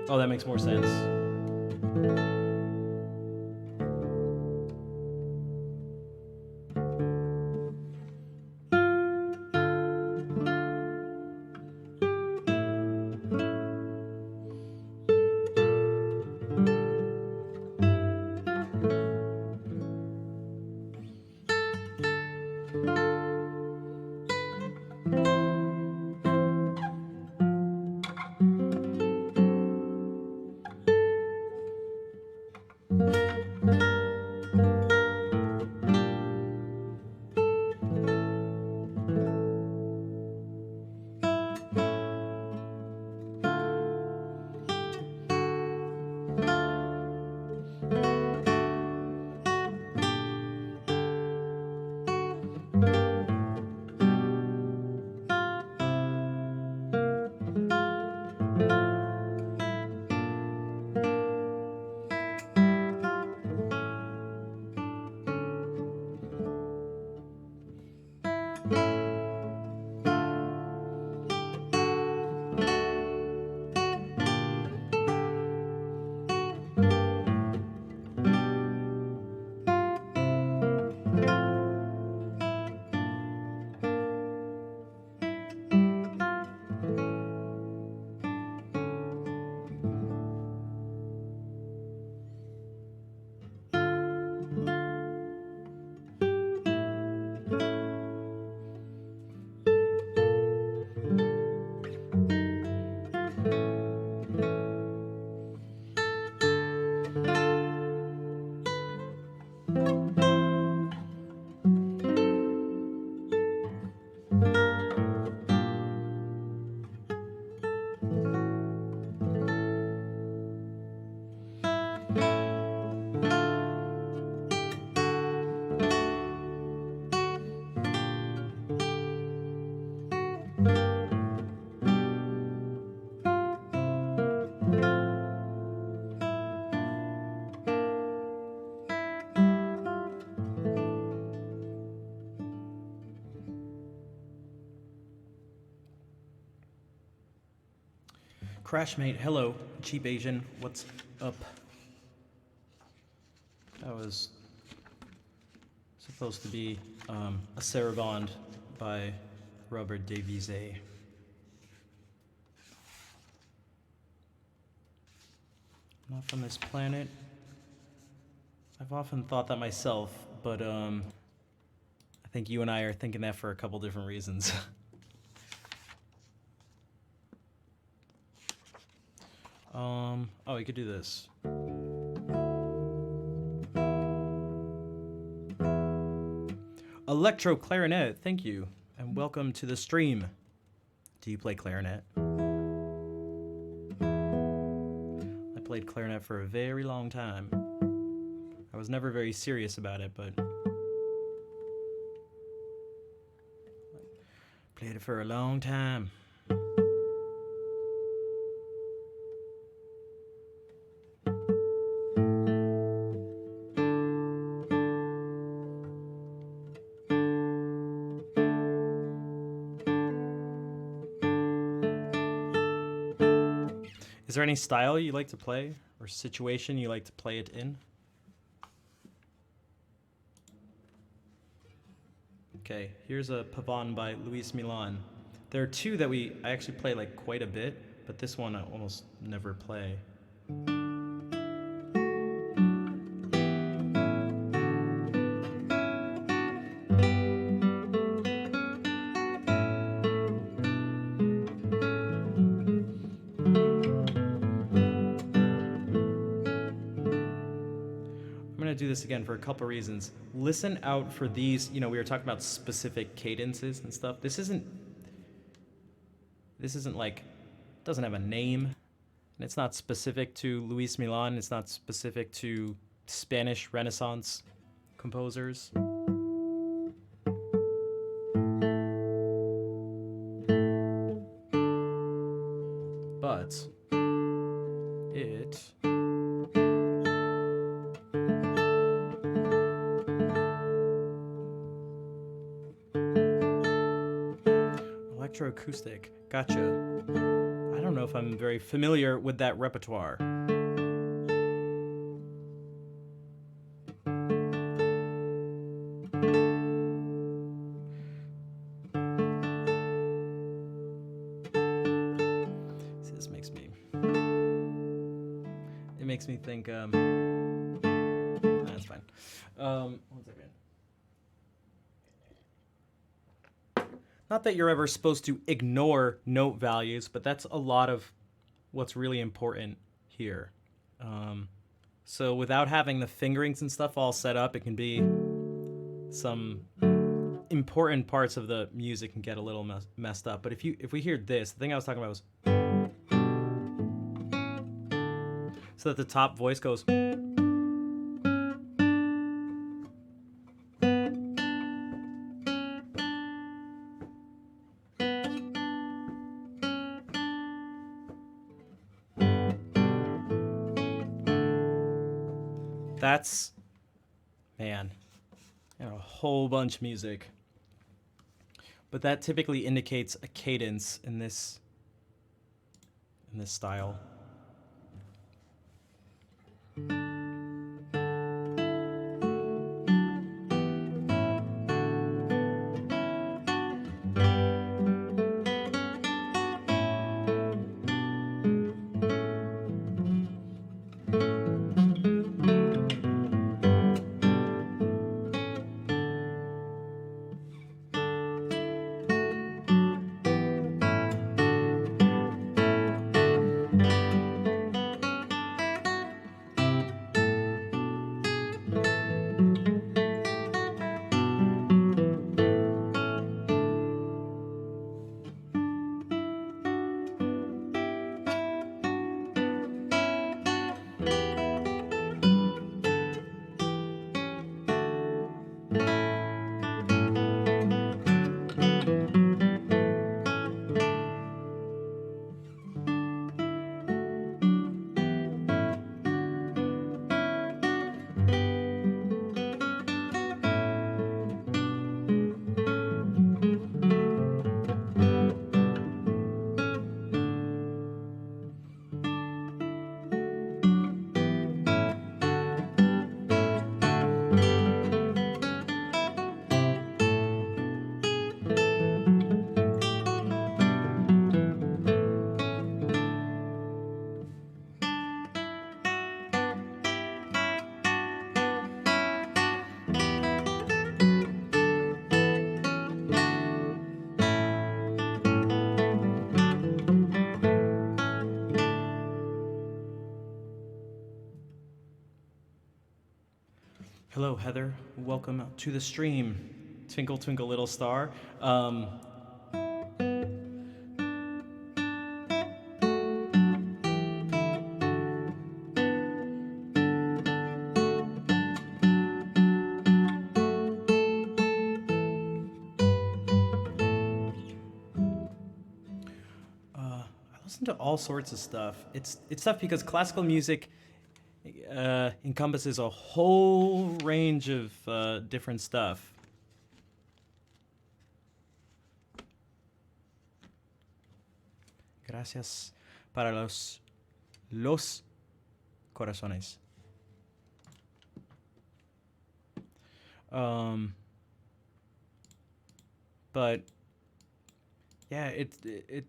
Oh, that makes more sense. Crashmate, hello. Cheap Asian, what's up? That was supposed to be a Saraband by Robert Davizet. Not from this planet. I've often thought that myself, but I think you and I are thinking that for a couple different reasons. Oh, we could do this. Electro clarinet, thank you, and welcome to the stream. Do you play clarinet? I played clarinet for a very long time. I was never very serious about it, but played it for a long time. Is there any style you like to play or situation you like to play it in? Okay, here's a Pavane by Luis Milan. There are two that I actually play like quite a bit, but this one I almost never play. Do this again for a couple reasons. Listen out for these, we were talking about specific cadences and stuff. This isn't like, doesn't have a name, and it's not specific to Luis Milan, it's not specific to Spanish Renaissance composers. But it electroacoustic. Gotcha. I don't know if I'm very familiar with that repertoire. See, this makes me... It makes me think... That's fine. One second. Not that you're ever supposed to ignore note values, but that's a lot of what's really important here. So without having the fingerings and stuff all set up, it can be some important parts of the music can get a little messed up. But if we hear this, the thing I was talking about was so that the top voice goes. That's, man, a whole bunch of music. But that typically indicates a cadence in this style. Hello, Heather. Welcome to the stream. Twinkle, twinkle, little star. Um, I listen to all sorts of stuff. It's tough because classical music encompasses a whole range of different stuff. Gracias para los corazones. But yeah, it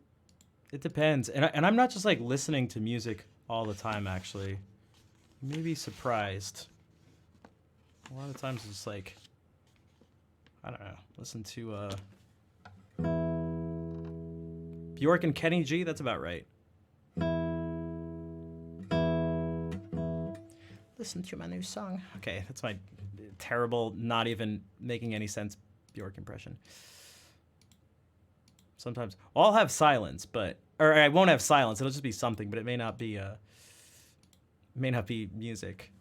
depends, and I'm not just like listening to music all the time. Actually, you may be surprised. A lot of times it's like, I don't know, listen to Bjork and Kenny G. That's about right. Listen to my new song. Okay, that's my terrible, not even making any sense Bjork impression. Sometimes I'll have silence, or I won't have silence. It'll just be something, but it may not be music.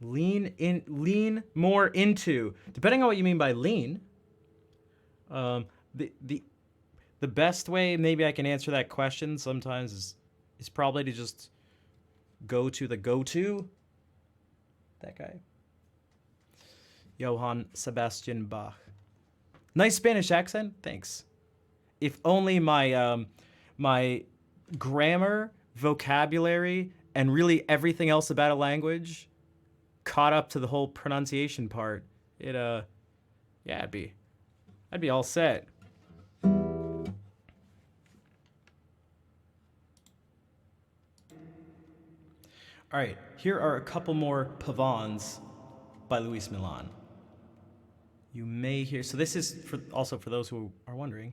Lean more into. Depending on what you mean by lean. The best way maybe I can answer that question sometimes is probably to just go to the go-to. That guy. Johann Sebastian Bach. Nice Spanish accent. Thanks. If only my my grammar, vocabulary, and really everything else about a language caught up to the whole pronunciation part, I'd be all set. All right, here are a couple more pavans by Luis Milan. You may hear, so this is also for those who are wondering.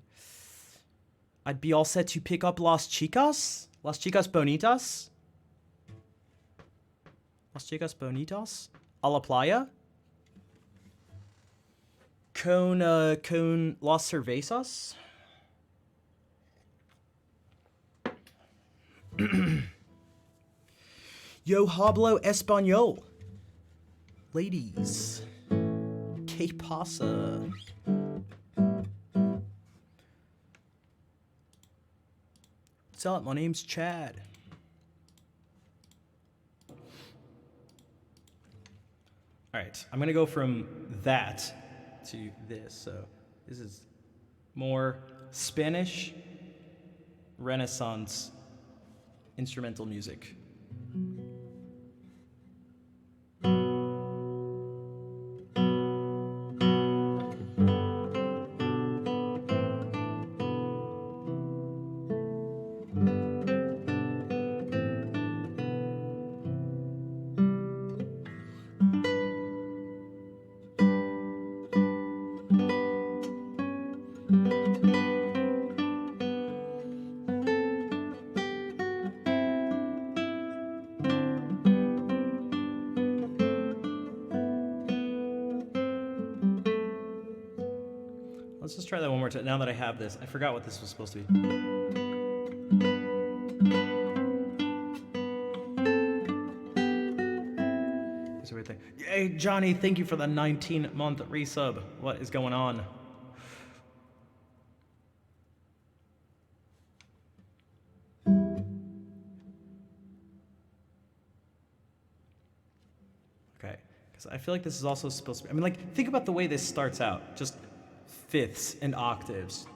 I'd be all set to pick up Las Chicas Bonitas, a la playa, con las cervezas. Yo hablo español. Ladies, ¿qué pasa? What's up? My name's Chad. All right, I'm gonna go from that to this. So this is more Spanish Renaissance instrumental music. Let's just try that one more time. Now that I have this, I forgot what this was supposed to be. It's a weird thing. Hey, Johnny, thank you for the 19-month resub. What is going on? Okay, because I feel like this is also supposed to be, I mean, like, think about the way this starts out. Just fifths and octaves.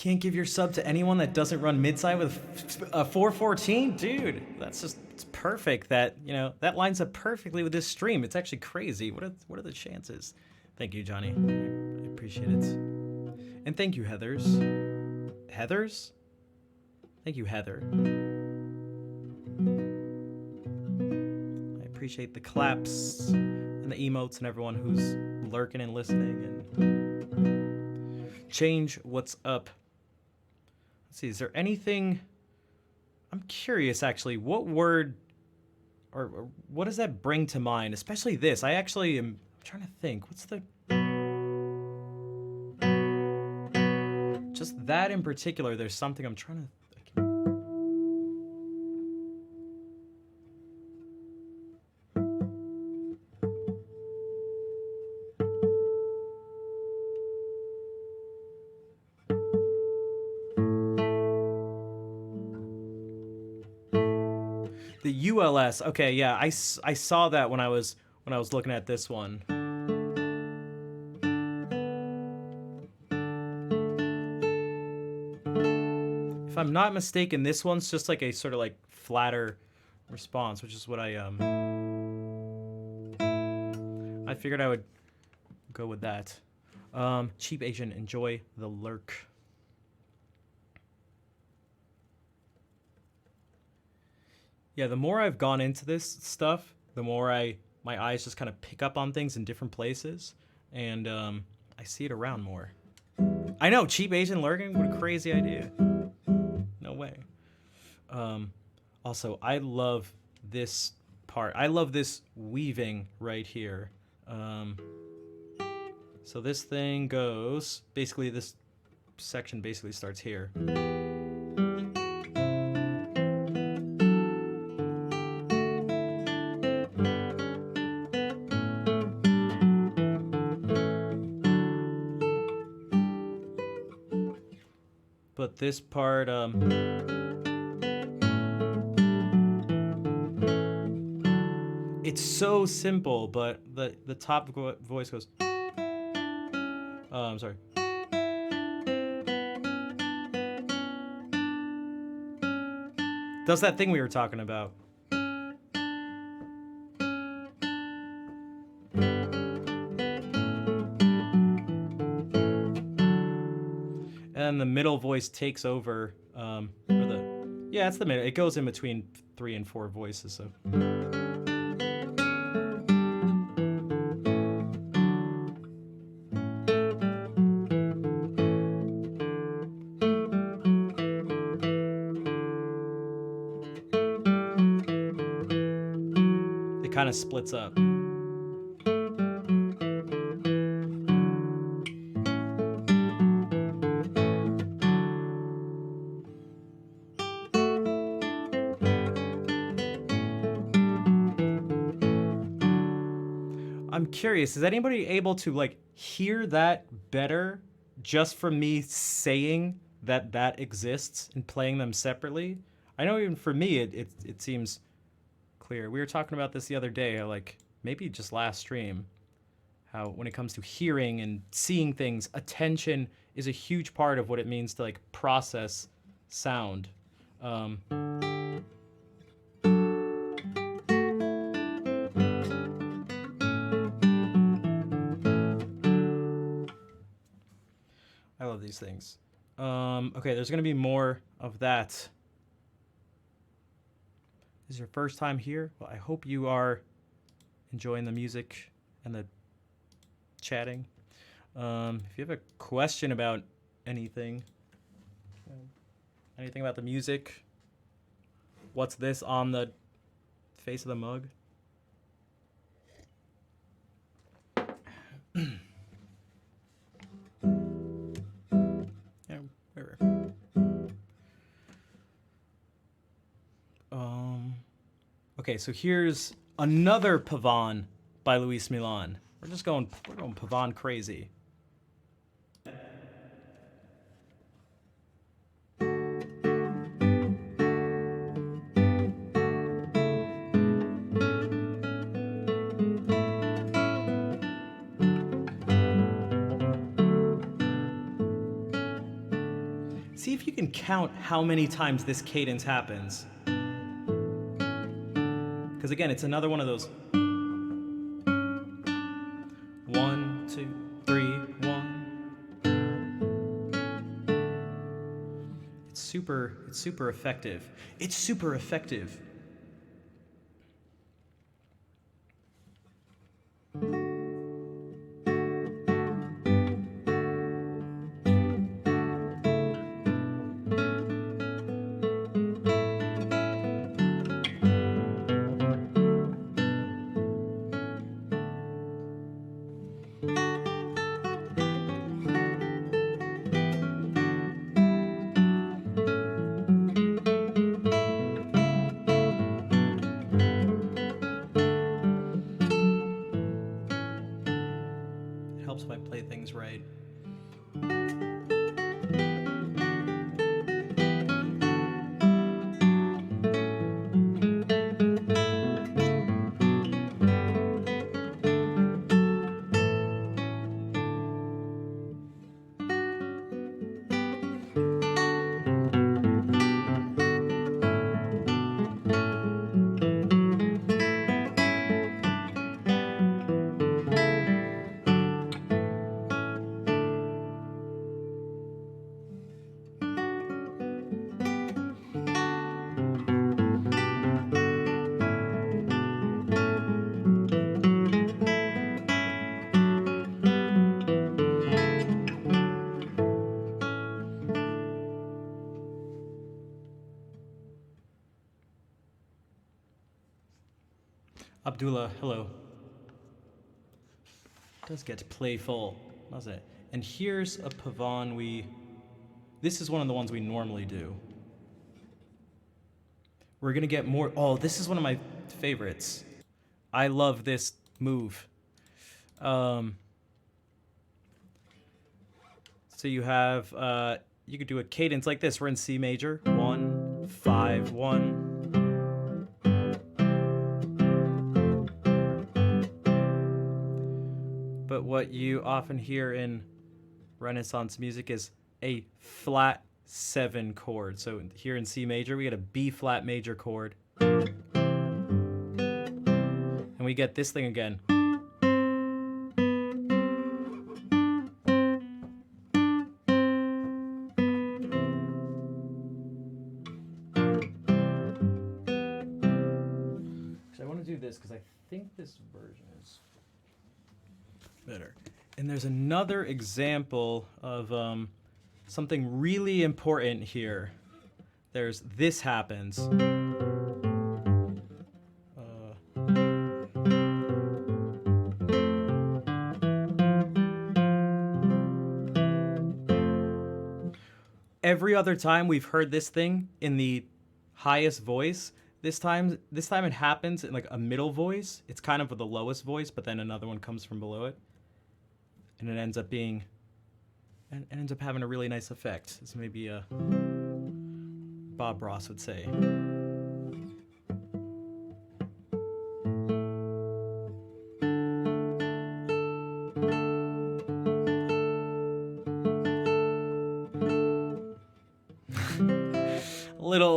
can't give your sub to anyone that doesn't run midside with a 414? Dude, that's just it's perfect. That, you know, that lines up perfectly with this stream. It's actually crazy. What are the chances? Thank you, Johnny. I appreciate it. And thank you, Heathers. Heathers? Thank you, Heather. I appreciate the claps and the emotes and everyone who's lurking and listening. And Change, what's up? Let's see, is there anything... I'm curious, actually, what word or what does that bring to mind? Especially this. I actually am trying to think. What's the... Just that in particular, there's something I'm trying to... The ULS. Okay, yeah, I saw that when I was looking at this one. If I'm not mistaken, this one's just like a sort of like flatter response, which is what I figured I would go with that. Cheap Asian, enjoy the lurk. Yeah, the more I've gone into this stuff, the more my eyes just kind of pick up on things in different places, and I see it around more. I know, cheap Asian lurking, what a crazy idea. No way. Also, I love this part. I love this weaving right here. So this thing goes, basically this section basically starts here. But this part, it's so simple, but the top voice goes, I'm sorry. Does that thing we were talking about. And the middle voice takes over, yeah, it's the middle. It goes in between 3 and 4 voices, so. It kind of splits up. I'm curious, is anybody able to like hear that better just from me saying that exists and playing them separately? I know even for me it seems clear. We were talking about this the other day, like maybe just last stream, how when it comes to hearing and seeing things, attention is a huge part of what it means to like process sound. I love these things. Okay, there's gonna be more of that. This is your first time here? Well, I hope you are enjoying the music and the chatting. If you have a question about anything about the music, what's this on the face of the mug? Yeah, whatever. Okay, so here's another Pavane by Luis Milan. We're going Pavane crazy. you can count how many times this cadence happens, because again, it's another one of those 1, 2, 3, 1. It's super effective. It's super effective. It helps if I play things right. Abdullah, hello. It does get playful, doesn't it? And here's a pavan this is one of the ones we normally do. We're gonna get more, oh, this is one of my favorites. I love this move. So you have, you could do a cadence like this. We're in C major, 1, 5, 1. But what you often hear in Renaissance music is a flat 7 chord. So here in C major, we get a B flat major chord. And we get this thing again. So I want to do this because I think this version is better. And there's another example of something really important here. There's this happens. Every other time we've heard this thing in the highest voice. This time it happens in like a middle voice. It's kind of the lowest voice, but then another one comes from below it. And it ends up having a really nice effect. This may be a Bob Ross would say.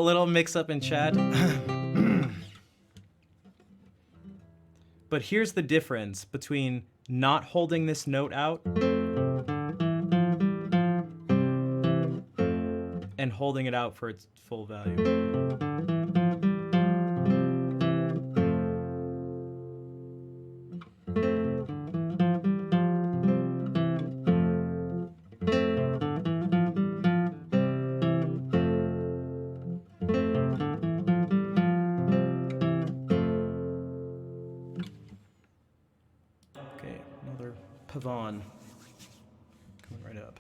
little mix up in chat. But here's the difference between not holding this note out and holding it out for its full value. Okay, another pavan coming right up.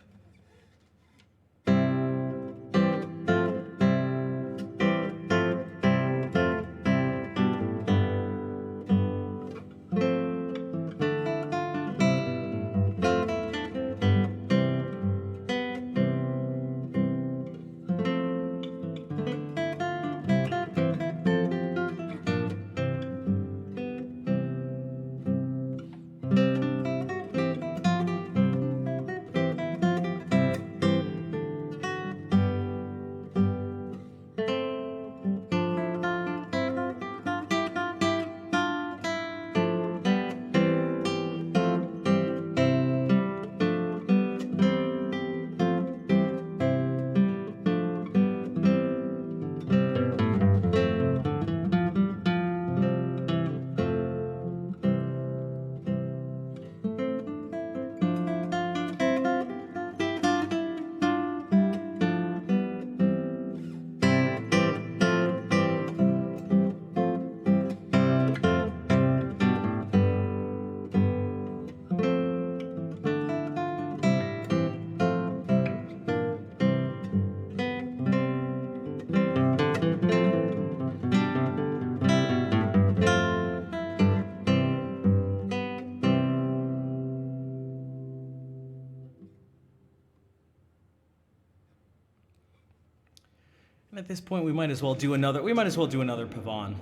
And at this point, we might as well do another. We might as well do another Pavon.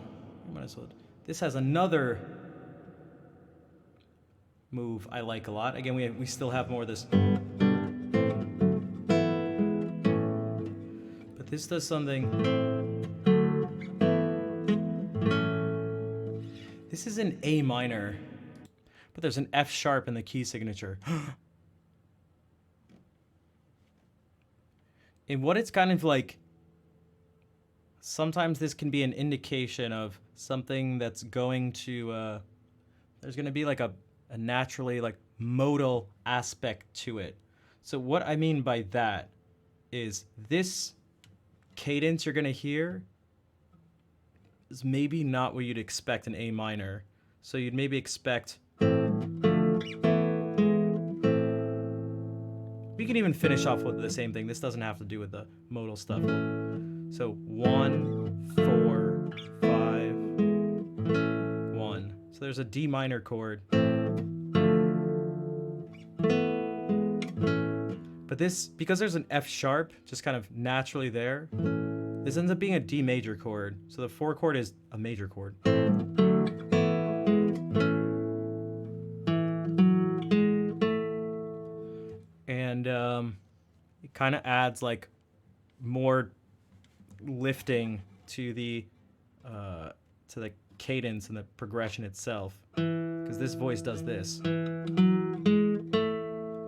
We might as well. This has another move I like a lot. Again, we still have more of this. But this does something. This is an A minor, but there's an F sharp in the key signature. And what it's kind of like, sometimes this can be an indication of something that's going to, there's going to be like a naturally like modal aspect to it. So what I mean by that is this cadence you're going to hear is maybe not what you'd expect in A minor. So you'd maybe expect... We can even finish off with the same thing. This doesn't have to do with the modal stuff. So 1, 4, 5, 1. So there's a D minor chord. But this, because there's an F sharp just kind of naturally there, this ends up being a D major chord. So the 4 chord is a major chord. And it kind of adds like more lifting to the cadence and the progression itself, because this voice does this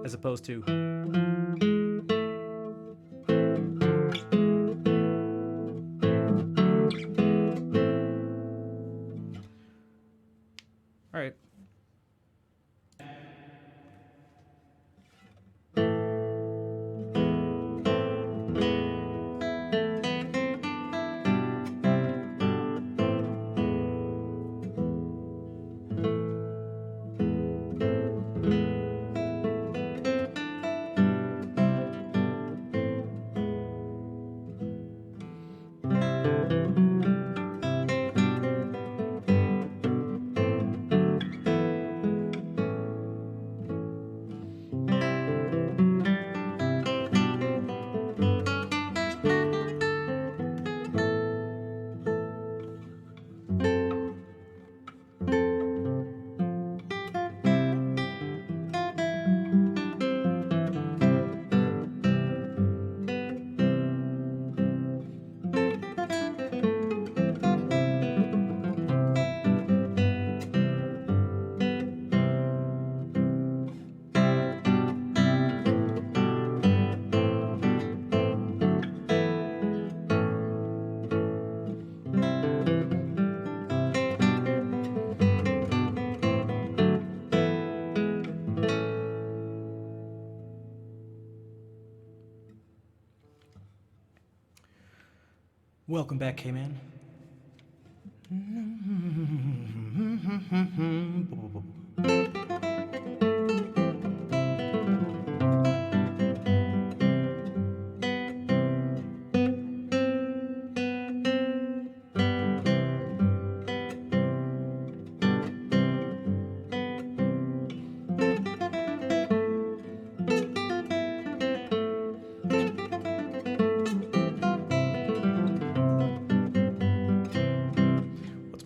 as opposed to... All right. Welcome back, K-Man.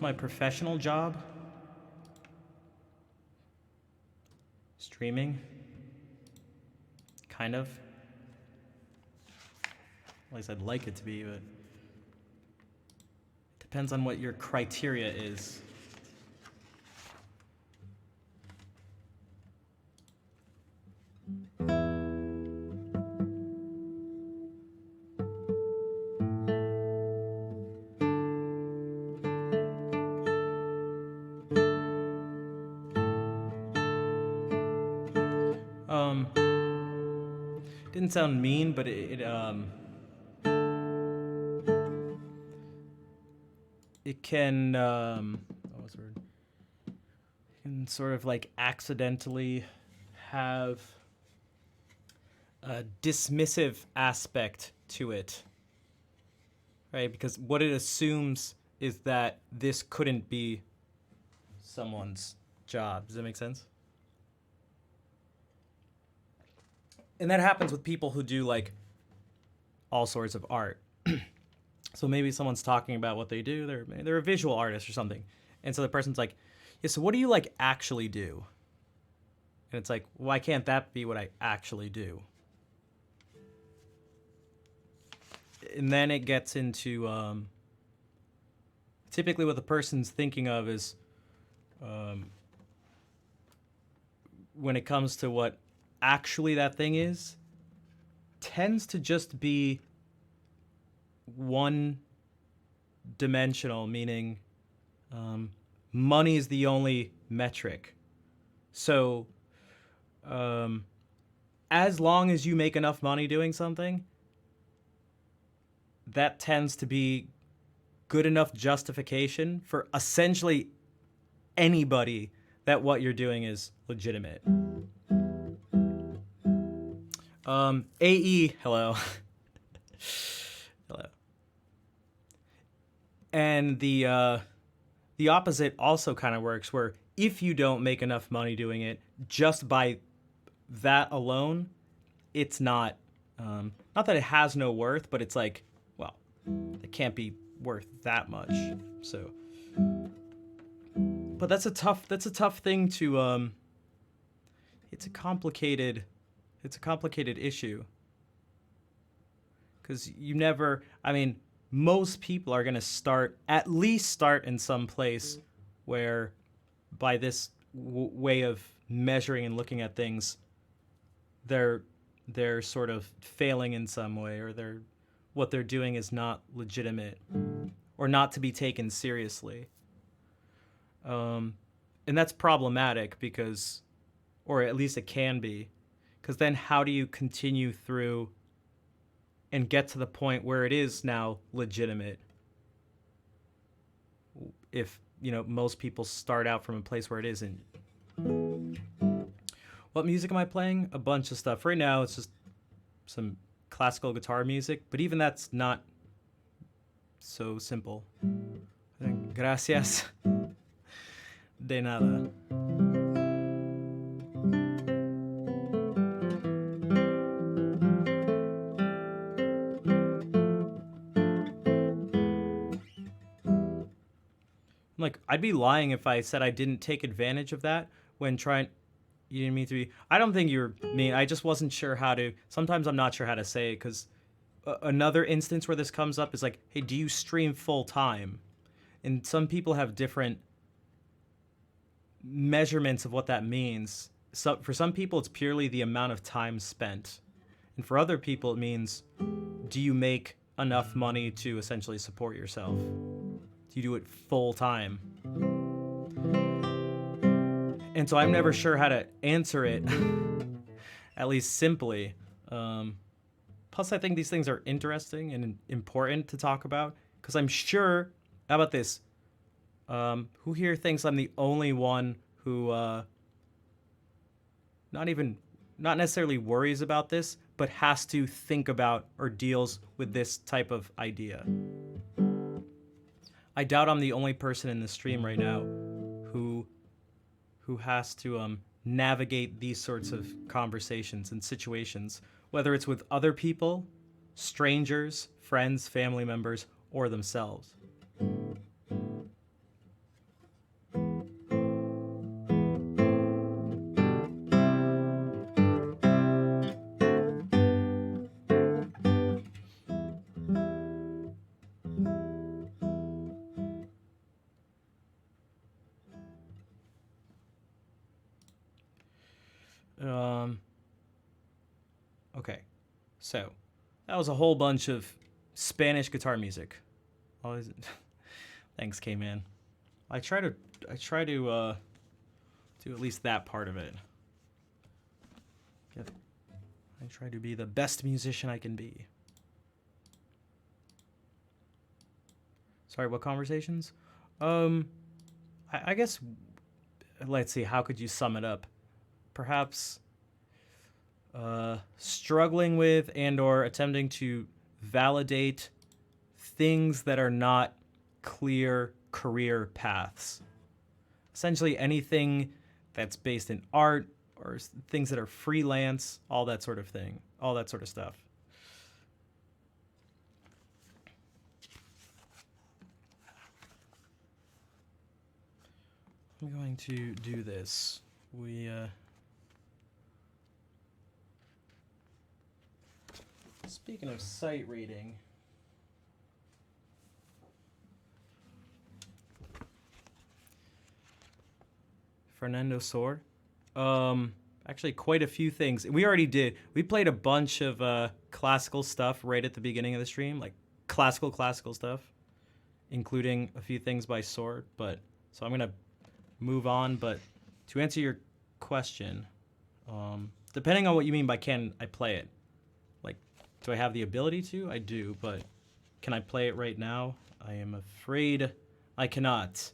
My professional job? Streaming? Kind of. At least I'd like it to be, but it depends on what your criteria is. Didn't sound mean, but it can what was the word? It can sort of like accidentally have a dismissive aspect to it, right? Because what it assumes is that this couldn't be someone's job. Does that make sense? And that happens with people who do like all sorts of art. So maybe someone's talking about what they do. They're a visual artist or something, and so the person's like, "Yeah, so what do you like actually do?" And it's like, why can't that be what I actually do? And then it gets into typically what the person's thinking of is when it comes to what actually that thing is, tends to just be one dimensional, meaning money is the only metric. So as long as you make enough money doing something, that tends to be good enough justification for essentially anybody that what you're doing is legitimate. AE, hello. Hello. And the opposite also kind of works, where if you don't make enough money doing it, just by that alone, it's not not that it has no worth, but it's like, well, it can't be worth that much. So, but that's a tough thing to it's a complicated issue, because you never, I mean, most people are going to at least start in some place where, by this way of measuring and looking at things, they're sort of failing in some way, or what they're doing is not legitimate or not to be taken seriously. And that's problematic because, or at least it can be, because then how do you continue through and get to the point where it is now legitimate, if, most people start out from a place where it isn't? What music am I playing? A bunch of stuff. Right now it's just some classical guitar music, but even that's not so simple. Gracias. De nada. Like, I'd be lying if I said I didn't take advantage of that when trying. You didn't mean to be. I don't think you're mean. I just wasn't sure how to. Sometimes I'm not sure how to say it, because another instance where this comes up is like, hey, do you stream full time? And some people have different measurements of what that means. So for some people, it's purely the amount of time spent. And for other people, it means, do you make enough money to essentially support yourself? Do you do it full time? And so I'm never sure how to answer it, at least simply. Plus, I think these things are interesting and important to talk about, because I'm sure, how about this? Who here thinks I'm the only one who not necessarily worries about this, but has to think about or deals with this type of idea? I doubt I'm the only person in the stream right now who has to navigate these sorts of conversations and situations, whether it's with other people, strangers, friends, family members, or themselves. Okay, so that was a whole bunch of Spanish guitar music. Thanks, K-Man. I try to do at least that part of it. I try to be the best musician I can be. Sorry, what conversations? I guess, let's see, how could you sum it up? Perhaps struggling with and or attempting to validate things that are not clear career paths. Essentially anything that's based in art or things that are freelance, all that sort of thing, all that sort of stuff. I'm going to do this. Speaking of sight reading, Fernando Sor, actually quite a few things. We already did. We played a bunch of classical stuff right at the beginning of the stream, like classical stuff, including a few things by Sor. But so I'm gonna move on. But to answer your question, depending on what you mean by can I play it, like, do I have the ability to? I do, but can I play it right now? I am afraid I cannot.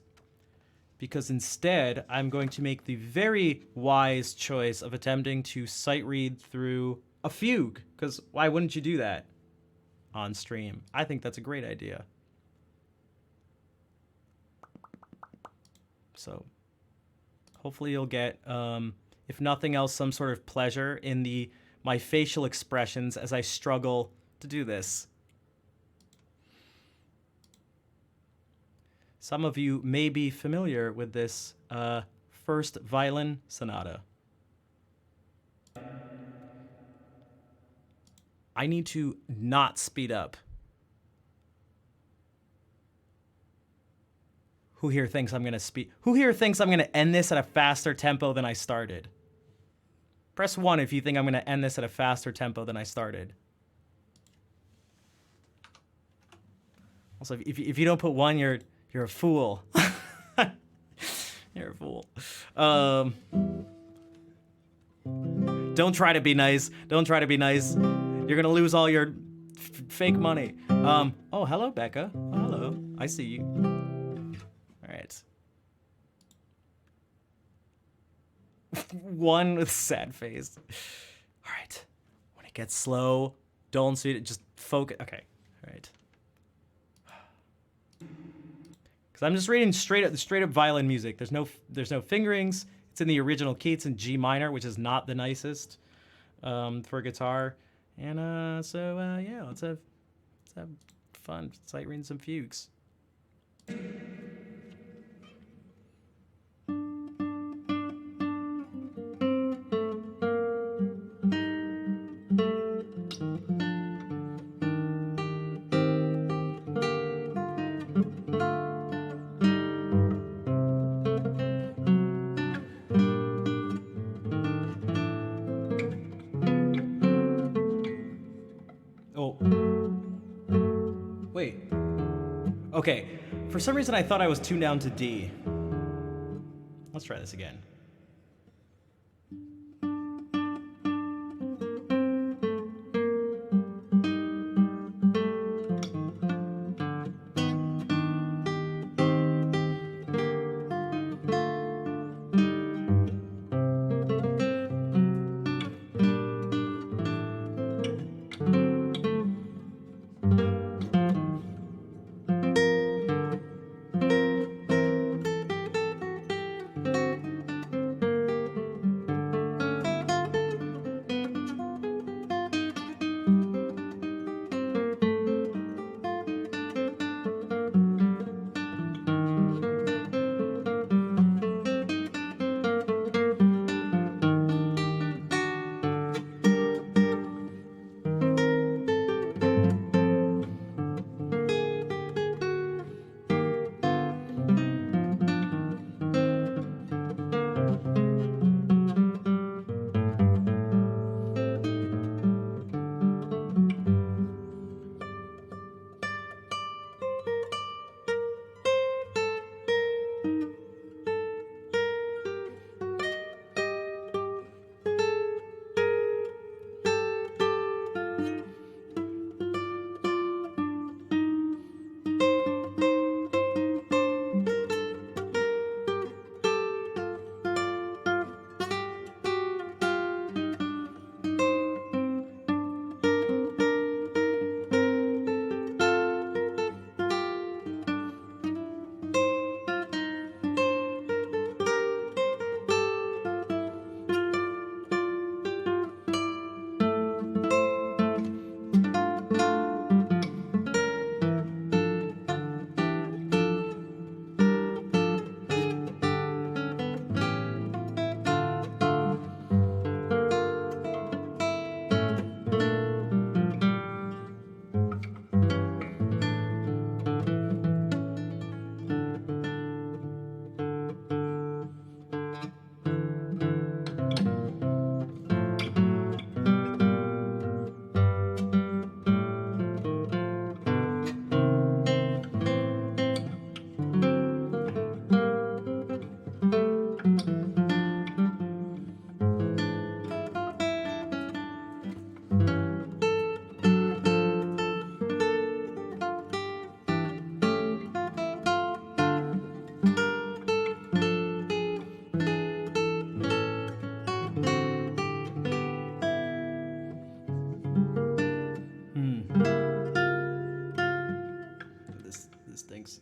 Because instead, I'm going to make the very wise choice of attempting to sight read through a fugue. Because why wouldn't you do that on stream? I think that's a great idea. So hopefully you'll get, if nothing else, some sort of pleasure in my facial expressions as I struggle to do this. Some of you may be familiar with this first violin sonata. I need to not speed up. Who here thinks I'm gonna Who here thinks I'm gonna end this at a faster tempo than I started? Press 1 if you think I'm gonna end this at a faster tempo than I started. Also, if you don't put 1, you're a fool. You're a fool. Don't try to be nice. Don't try to be nice. You're gonna lose all your fake money. Oh, hello, Becca. Oh, hello. I see you. All right. 1 with sad face. All right. When it gets slow, don't speed it. Just focus. Okay. All right. Because I'm just reading straight up violin music. There's no fingerings. It's in the original key. It's in G minor, which is not the nicest for guitar. And yeah, let's have fun sight reading some fugues. Okay, for some reason I thought I was tuned down to D. Let's try this again. Thanks.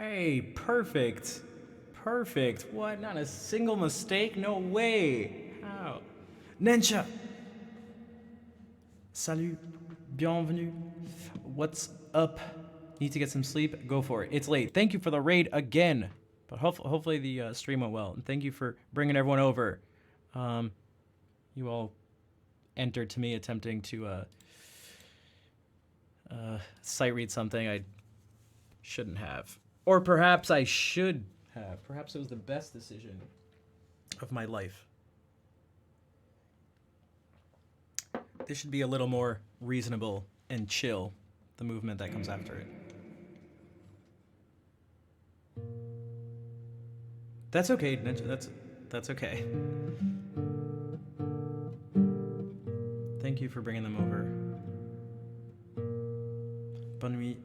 Hey, perfect. Perfect. What? Not a single mistake? No way. How? Nensha! Salut. Bienvenue. What's up? Need to get some sleep? Go for it. It's late. Thank you for the raid again. But hopefully the stream went well. And thank you for bringing everyone over. You all entered to me attempting to sight read something I shouldn't have. Or perhaps I should have. Perhaps it was the best decision of my life. This should be a little more reasonable and chill, the movement that comes after it. That's okay, Ninja. That's okay. Thank you for bringing them over. Bonne nuit.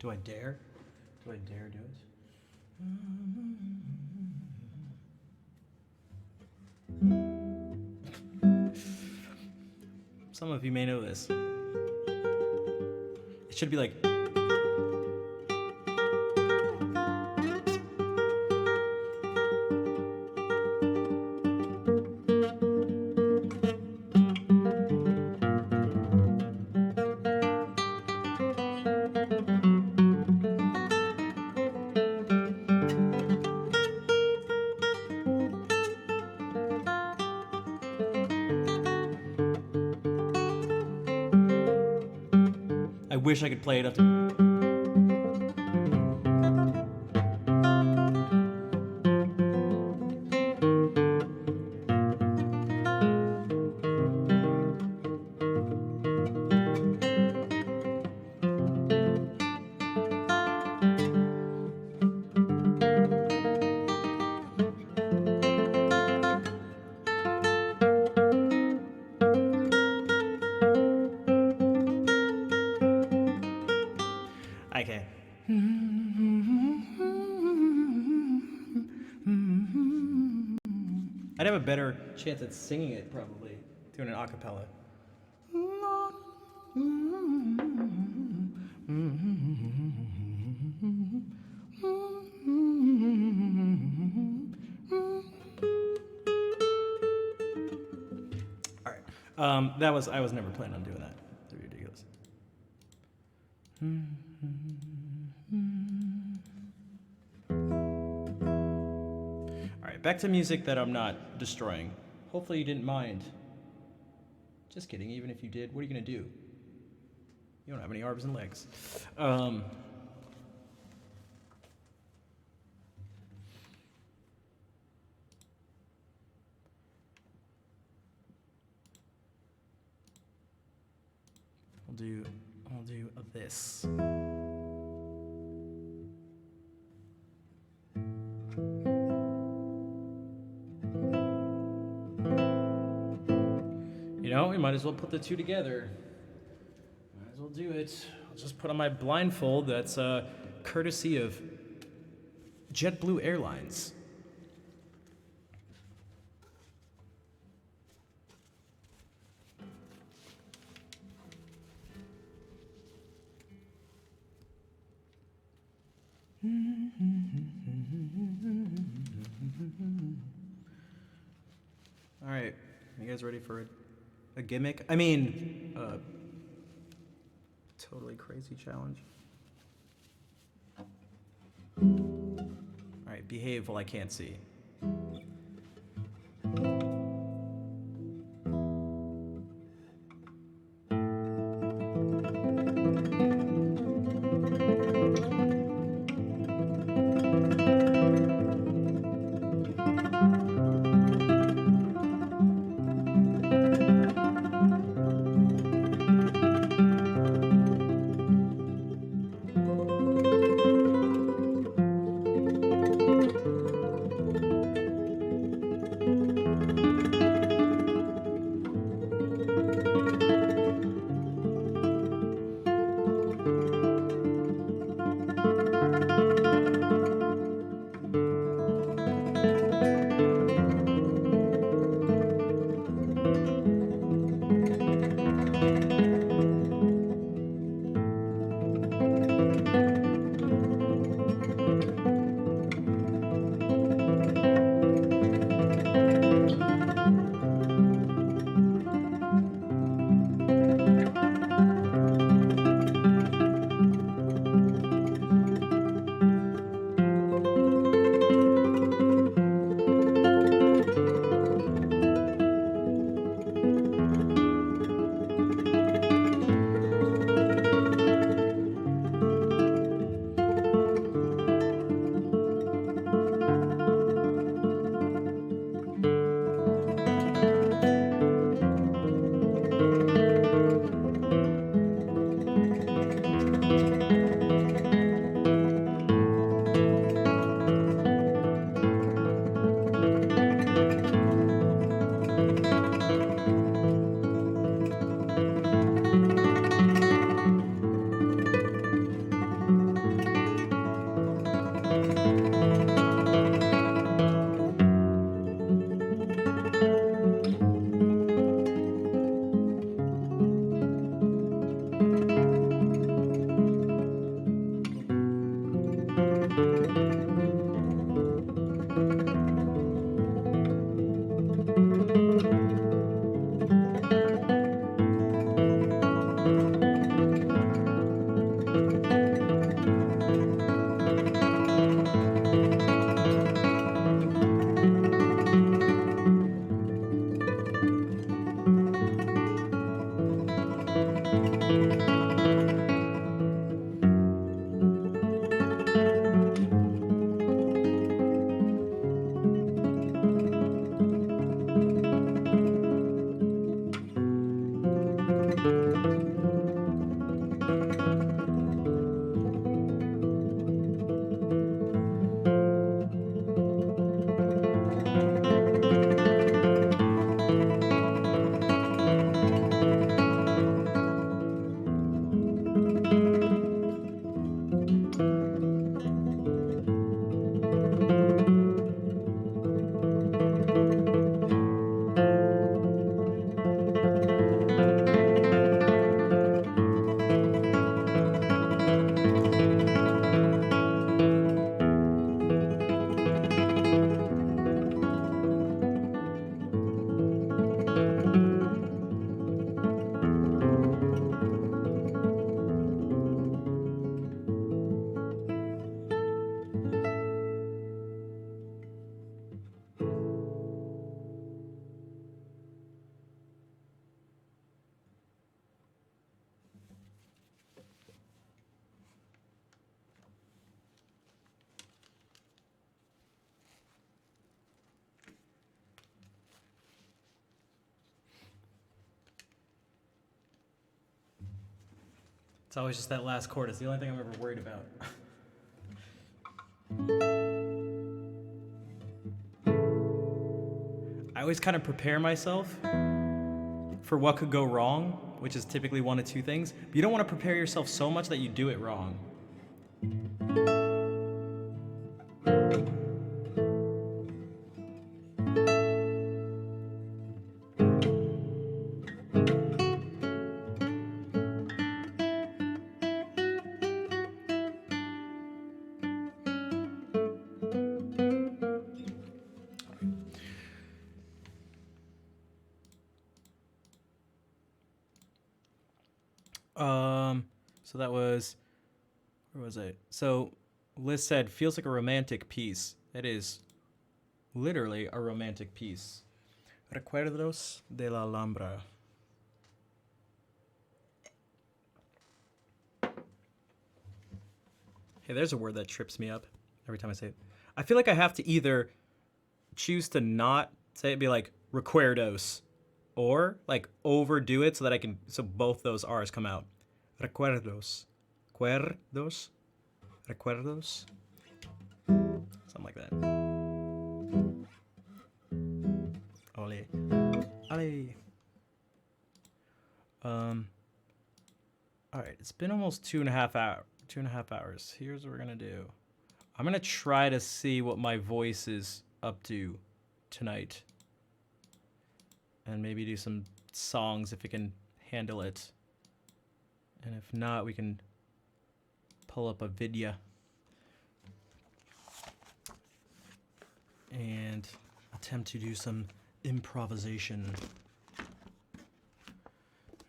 Do I dare? Do I dare do it? Some of you may know this. It should be like. I wish I could play it up to. Okay. I'd have a better chance at singing it probably, doing an a cappella. All right. I was never planning on doing that. That'd be ridiculous. All right, back to music that I'm not destroying. Hopefully you didn't mind. Just kidding, even if you did, what are you gonna do? You don't have any arms and legs. I'll do this. You know, we might as well put the two together. Might as well do it. I'll just put on my blindfold that's courtesy of JetBlue Airlines. All right, you guys ready for a gimmick? I mean, totally crazy challenge. All right, behave while I can't see. It's always just that last chord. It's the only thing I'm ever worried about. I always kind of prepare myself for what could go wrong, which is typically one of two things. But you don't want to prepare yourself so much that you do it wrong. So that was, where was it? So Liz said, feels like a romantic piece. It is literally a romantic piece. Recuerdos de la Alhambra. Hey, there's a word that trips me up every time I say it. I feel like I have to either choose to not say it, be like recuerdos, or like overdo it so that I can, so both those R's come out. Recuerdos. Recuerdos. Recuerdos. Something like that. Ole. Ale. Alright, it's been almost 2.5 hours. Here's what we're gonna do. I'm gonna try to see what my voice is up to tonight. And maybe do some songs if it can handle it. And if not, we can pull up a video and attempt to do some improvisation.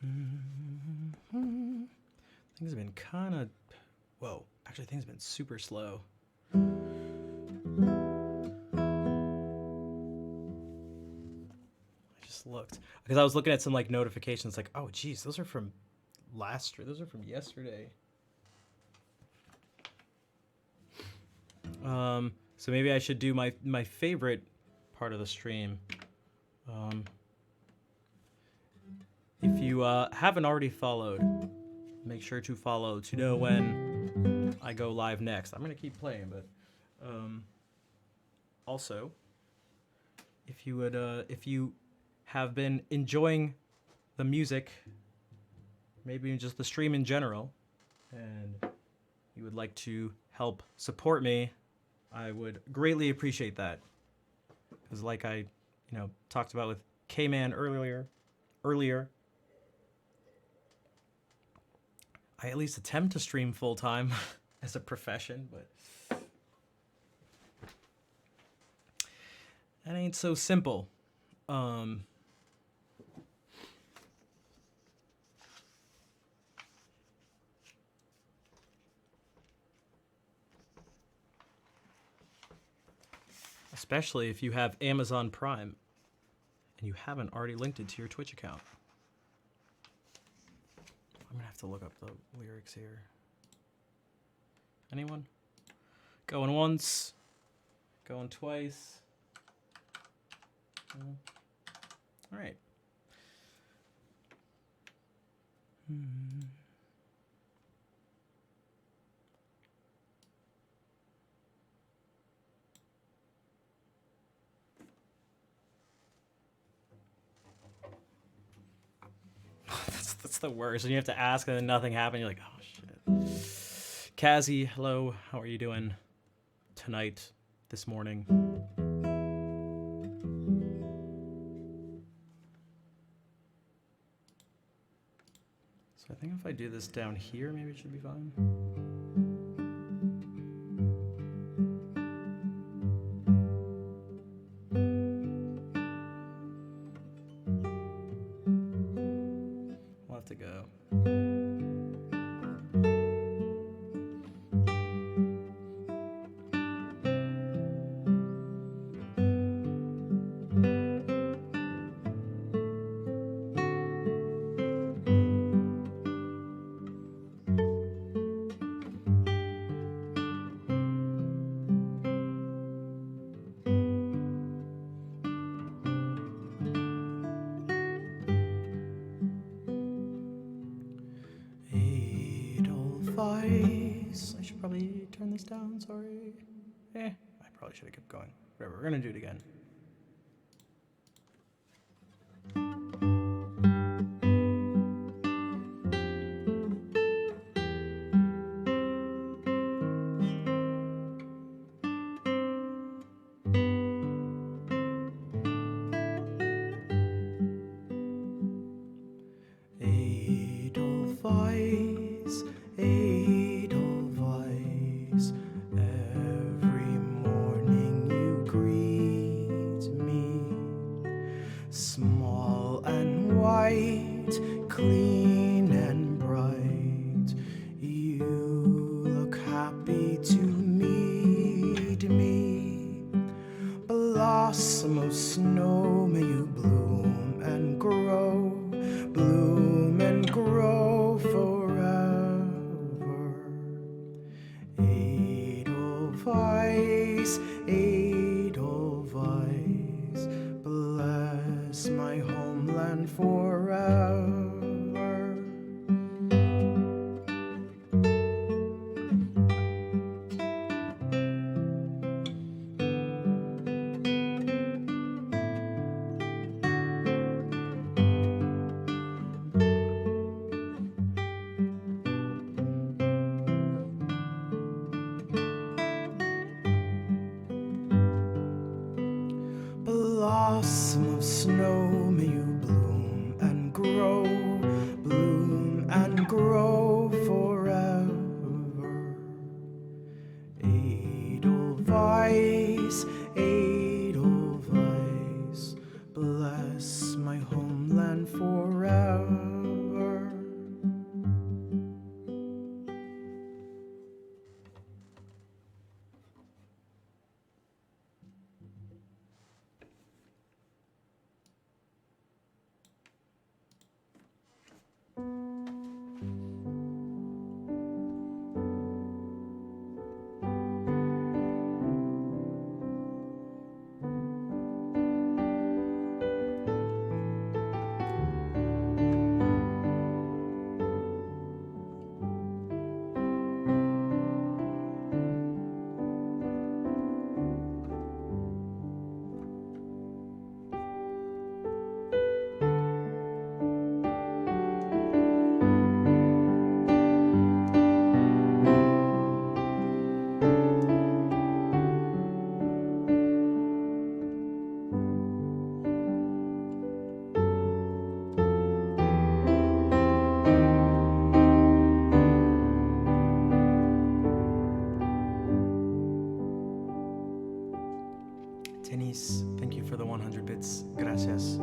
Things have been kind of, whoa, actually things have been super slow. I just looked, because I was looking at some like notifications like, oh geez, those are from those are from yesterday. So maybe I should do my favorite part of the stream. If you haven't already followed, make sure to follow to know when I go live next. I'm gonna keep playing, but also, if you have been enjoying the music, maybe just the stream in general, and you would like to help support me, I would greatly appreciate that. Because like I, talked about with K-Man earlier, I at least attempt to stream full time as a profession, but that ain't so simple. Especially if you have Amazon Prime and you haven't already linked it to your Twitch account. I'm gonna have to look up the lyrics here. Anyone? Going once, going twice. All right. That's the worst. And you have to ask and then nothing happened. You're like, oh shit. Kazzy, hello. How are you doing tonight, this morning? So I think if I do this down here, maybe it should be fine. We'll have to go. Edelweiss. I should probably turn this down, sorry. I probably should have kept going. Whatever, we're gonna do it again. Edelweiss, Edelweiss, every morning you greet me, small and white, clean and bright, you look happy to meet me. Blossom of snow, may you bloom and grow forever. Edelweiss, Edelweiss, bless my homeland forever. Blossom of snow, may you bloom and grow forever. Edelweiss, Edelweiss, bless my homeland forever. Tennis, thank you for the 100 bits. Gracias.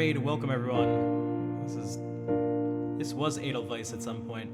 raid. Welcome everyone. This was Edelweiss at some point.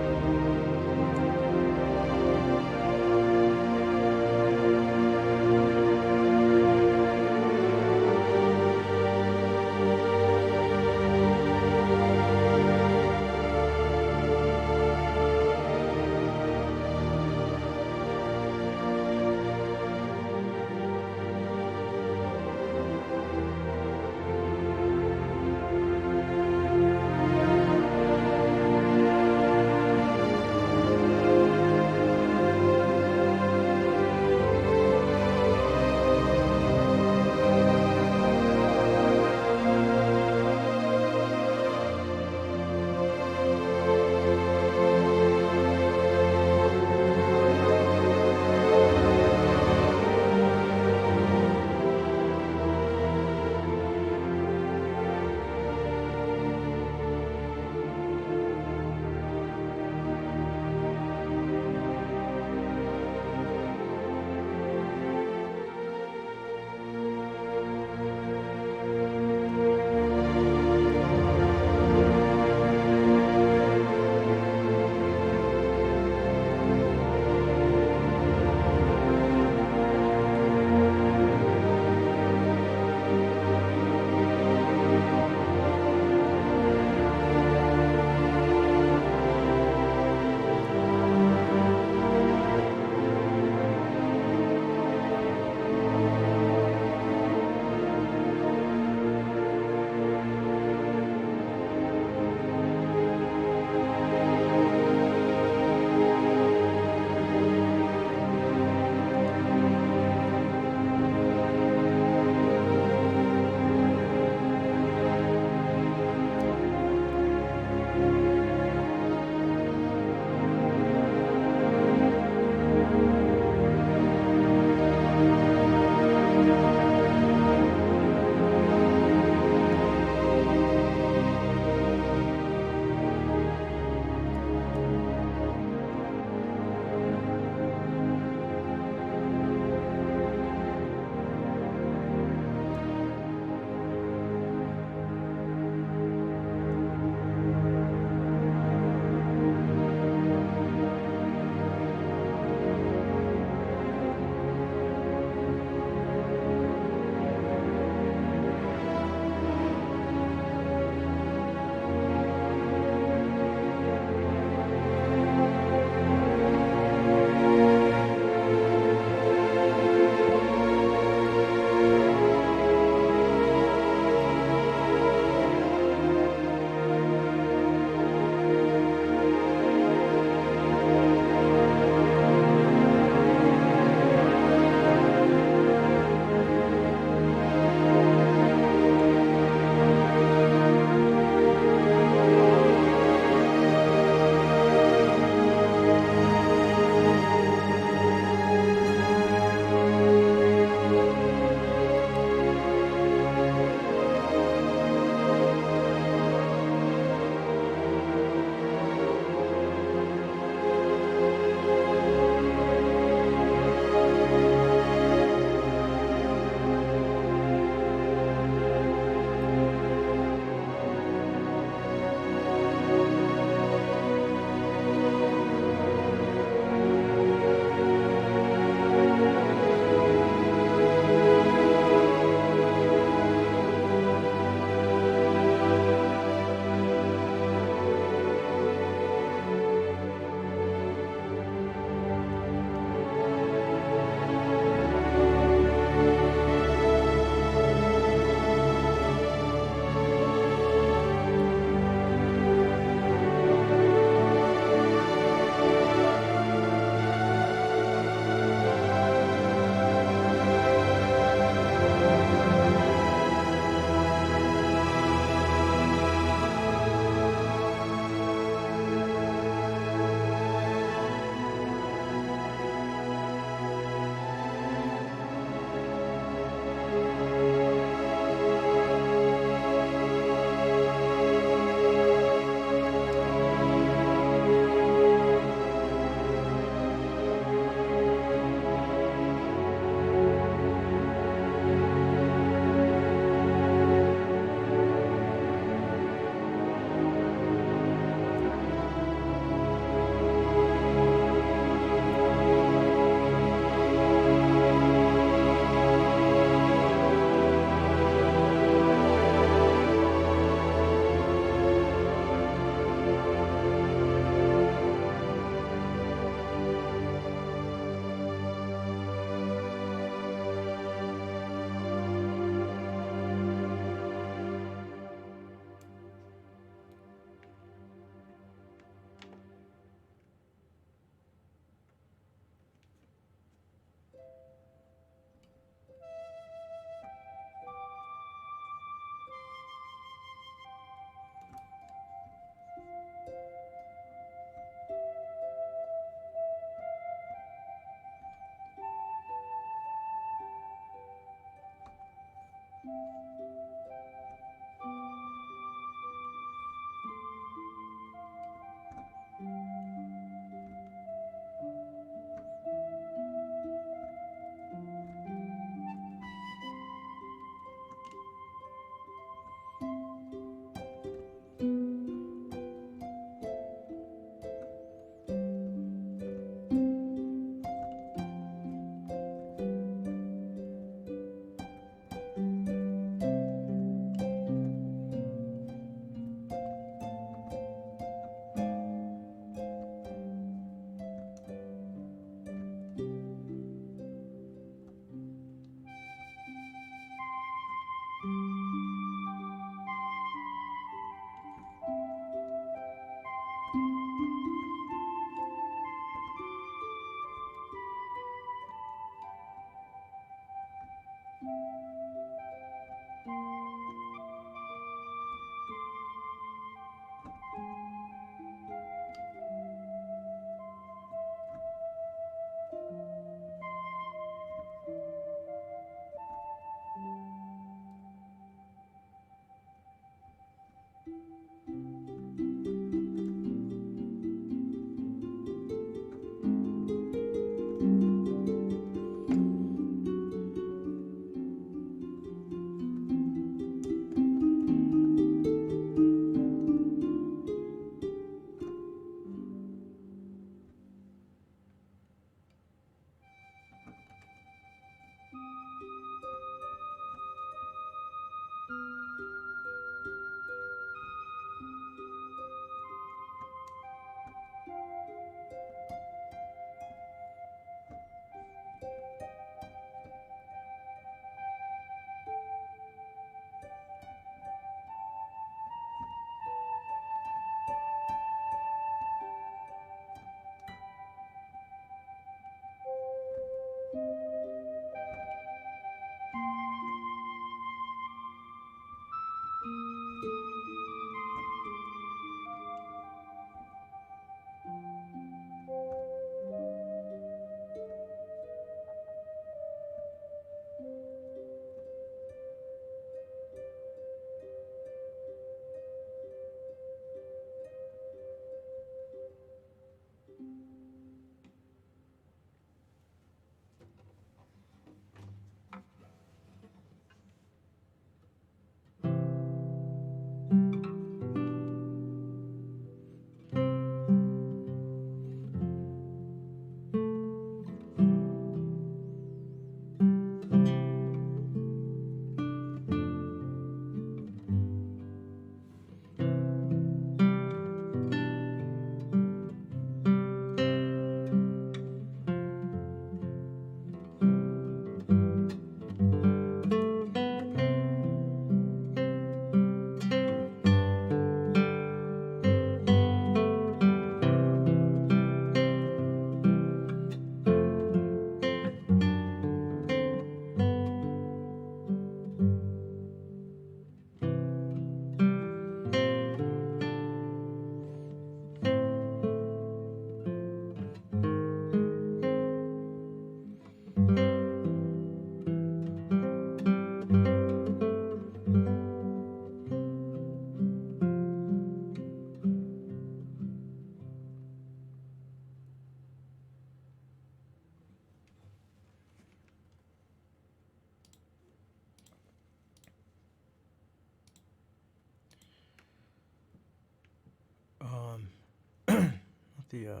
yeah.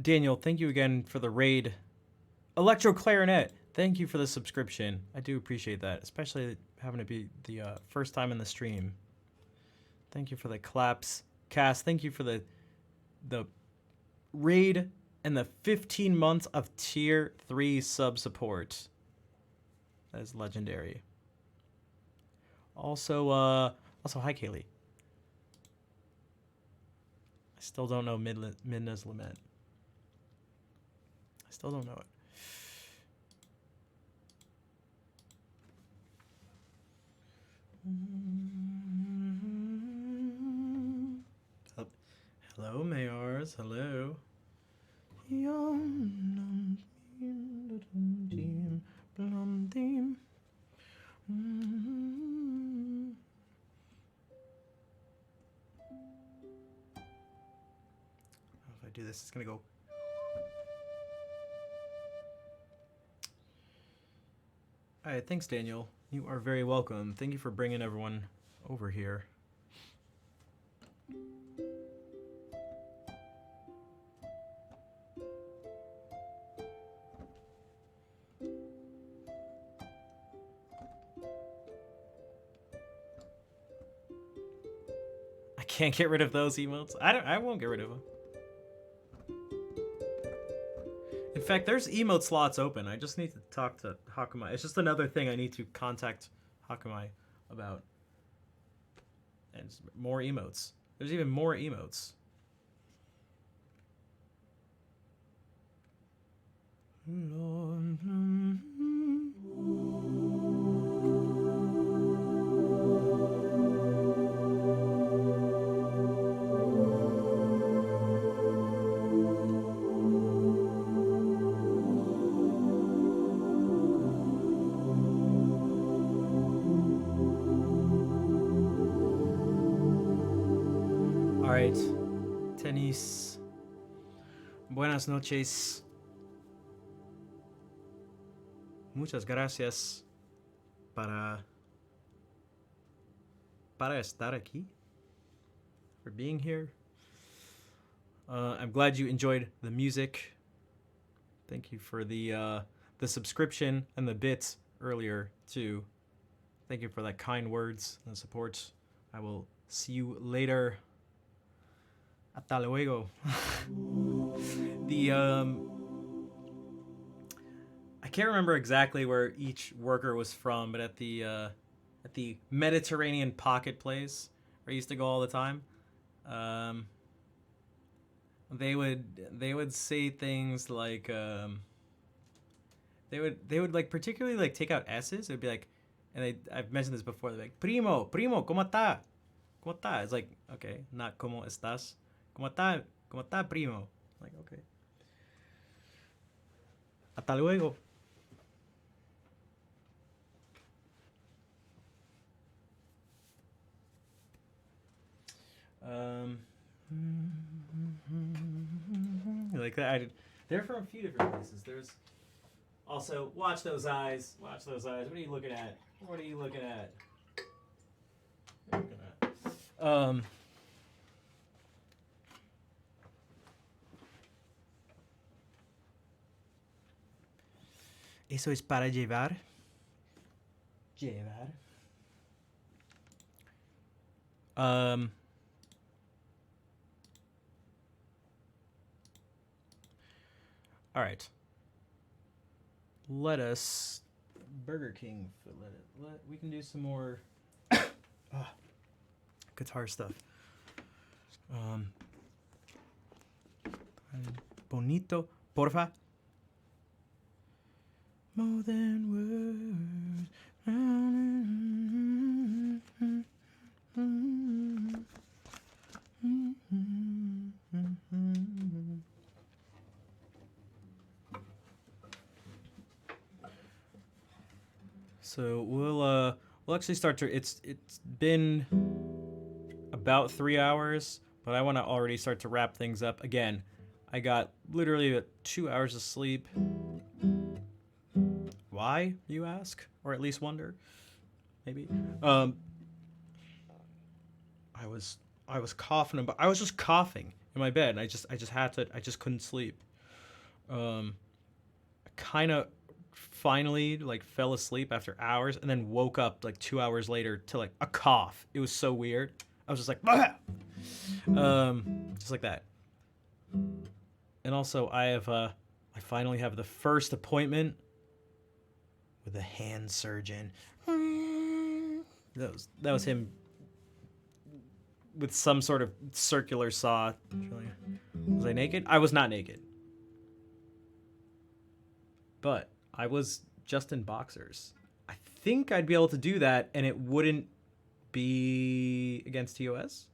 Daniel, thank you again for the raid. Electro Clarinet, thank you for the subscription. I do appreciate that, especially having to be the first time in the stream. Thank you for the claps. Cass, thank you for the raid and the 15 months of tier 3 sub support. That is legendary. Also, hi Kaylee. I still don't know Midna's Lament. I still don't know it. Hello, Mayors. Hello. If I do this, it's gonna go. All right, thanks, Daniel. You are very welcome. Thank you for bringing everyone over here. I can't get rid of those emotes. I won't get rid of them. In fact, there's emote slots open. I just need to talk to Hakumai. It's just another thing I need to contact Hakumai about. And more emotes. There's even more emotes. Alright, Tennis. Buenas noches. Muchas gracias para estar aquí, for being here. I'm glad you enjoyed the music. Thank you for the subscription and the bits earlier too. Thank you for that kind words and support. I will see you later. Hasta luego. I can't remember exactly where each worker was from, but at the Mediterranean Pocket place where I used to go all the time, they would say things like they would like particularly like take out S's. It would be like, and I've mentioned this before. They're like primo, ¿cómo está? ¿Cómo está? It's like, okay, not ¿cómo estás? ¿Cómo está primo? Like, okay. Hasta luego. Like that. They're from a few different places. There's also watch those eyes. Watch those eyes. What are you looking at? What are you looking at? What are you looking at? Eso es para llevar. Llevar. All right. Let us Burger King. We can do some more guitar stuff. Bonito, porfa. More than words. So we'll actually start to. It's been about 3 hours, but I want to already start to wrap things up. Again, I got literally 2 hours of sleep. Why, you ask? Or at least wonder? Maybe. I was coughing, but I was just coughing in my bed. And I just couldn't sleep. I kind of finally like fell asleep after hours, and then woke up like 2 hours later to like a cough. It was so weird. I was just like, ah! Just like that. And also, I finally have the first appointment with a hand surgeon. That was him with some sort of circular saw. Was I naked? I was not naked. But I was just in boxers. I think I'd be able to do that, and it wouldn't be against TOS.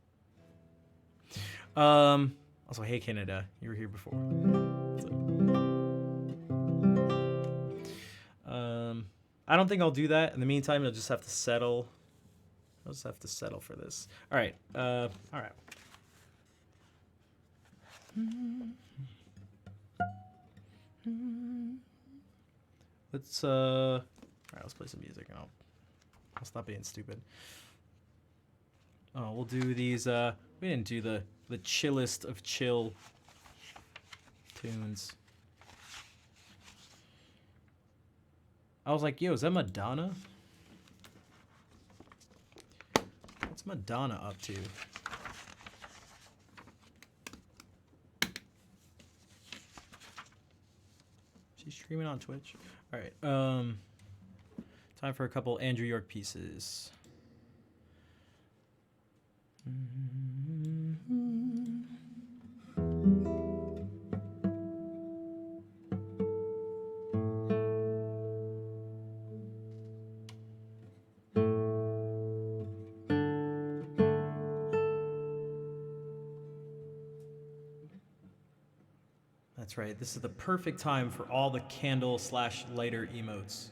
Also, hey Canada, you were here before. I don't think I'll do that. In the meantime, I'll just have to settle. I'll just have to settle for this. All right. All right. Let's all right, let's play some music and I'll stop being stupid. Oh, we'll do these we didn't do the chillest of chill tunes. I was like, yo, is that Madonna? What's Madonna up to? She's streaming on Twitch. All right. Time for a couple Andrew York pieces. That's right. This is the perfect time for all the candle/lighter emotes.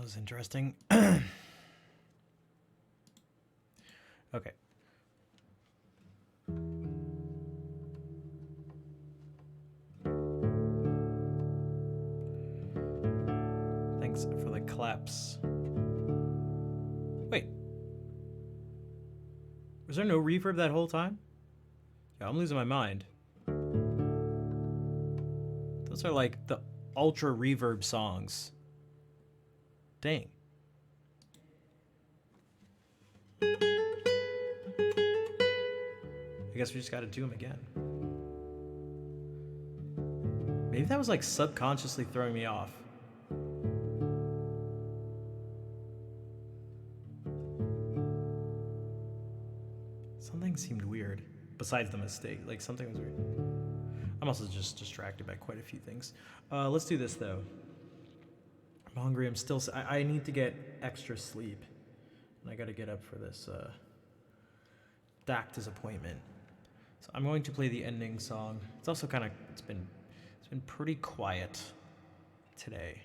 was interesting. Okay. Thanks for the claps. Wait. Was there no reverb that whole time? Yeah, I'm losing my mind. Those are like the ultra reverb songs. Dang. I guess we just gotta do them again. Maybe that was like subconsciously throwing me off. Something seemed weird. Besides the mistake. Like something was weird. I'm also just distracted by quite a few things. Let's do this though. I'm hungry. I'm still... I need to get extra sleep. And I gotta get up for this doctor's appointment. So I'm going to play the ending song. It's also kind of... It's been pretty quiet today.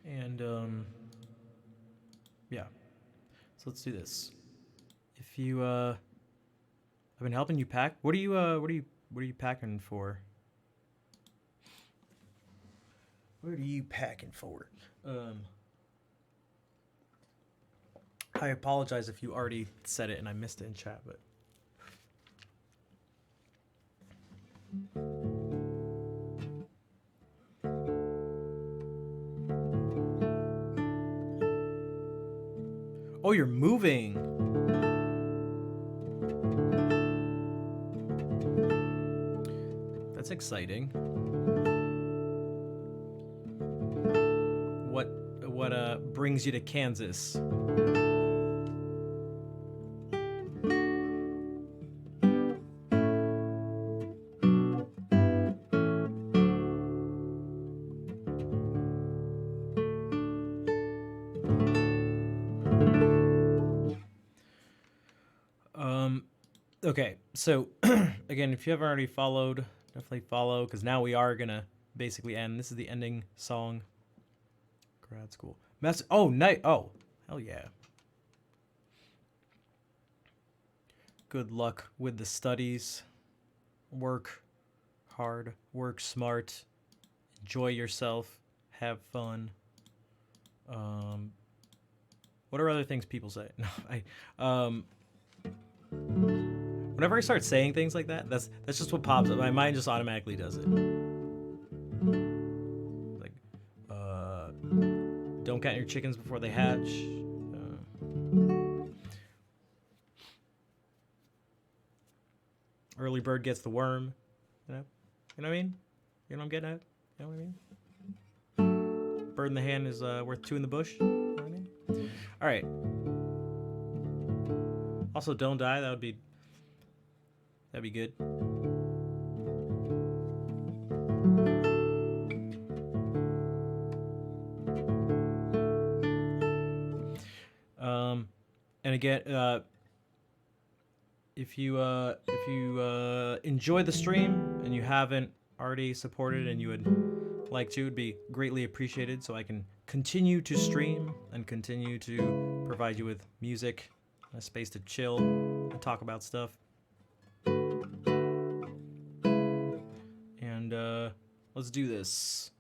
And yeah. So let's do this. If you I've been helping you pack. What are you packing for? What are you packing for? I apologize if you already said it and I missed it in chat, but oh, you're moving. That's exciting. What brings you to Kansas? Okay, so again, if you haven't already followed, definitely follow, because now we are gonna basically end. This is the ending song. Grad school. Oh, night. Oh, hell yeah. Good luck with the studies. Work hard. Work smart. Enjoy yourself. Have fun. What are other things people say? No, whenever I start saying things like that, that's just what pops up. My mind just automatically does it. Like, don't count your chickens before they hatch. Early bird gets the worm. You know what I mean? You know what I'm getting at? You know what I mean? Bird in the hand is worth two in the bush. You know what I mean? All right. Also, don't die. That'd be good. And again, if you enjoy the stream and you haven't already supported and you would like to, it'd be greatly appreciated, so I can continue to stream and continue to provide you with music, a space to chill and talk about stuff. And let's do this.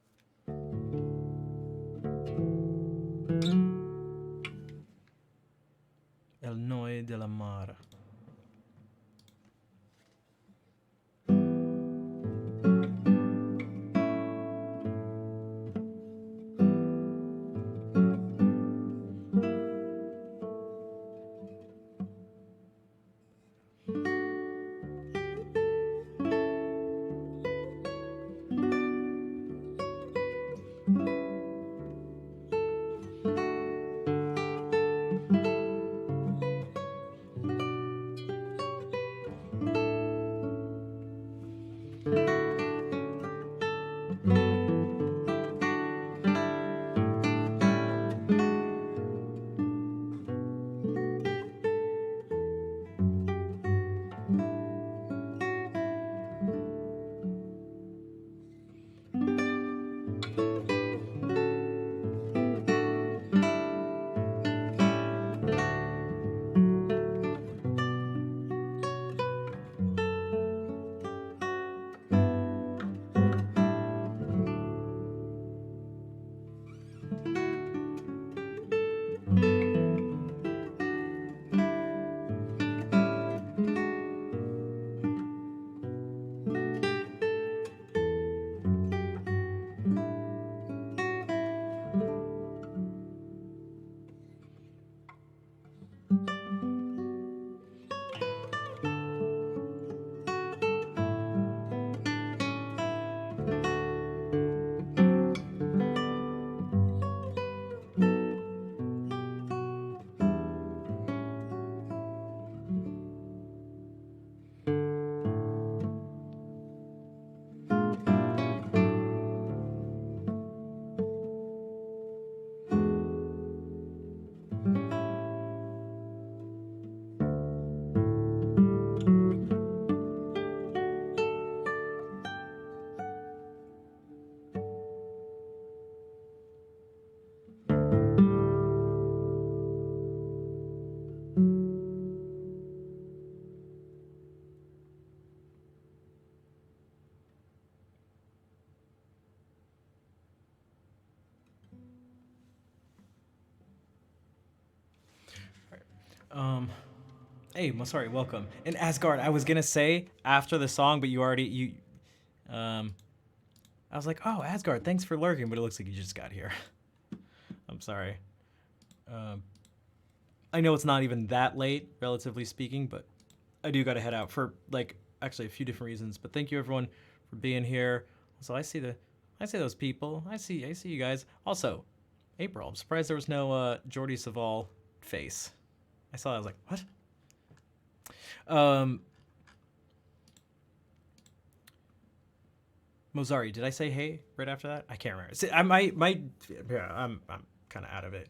El Noi de la Mar. Hey, sorry, welcome. And Asgard, I was gonna say after the song, but I was like, oh, Asgard, thanks for lurking, but it looks like you just got here. I'm sorry. I know it's not even that late, relatively speaking, but I do gotta head out for like actually a few different reasons. But thank you everyone for being here. So I see those people. I see you guys. Also, April. I'm surprised there was no Jordi Savall face. I saw that, I was like, what? Mozari, did I say hey right after that? I can't remember. See, I'm kind of out of it.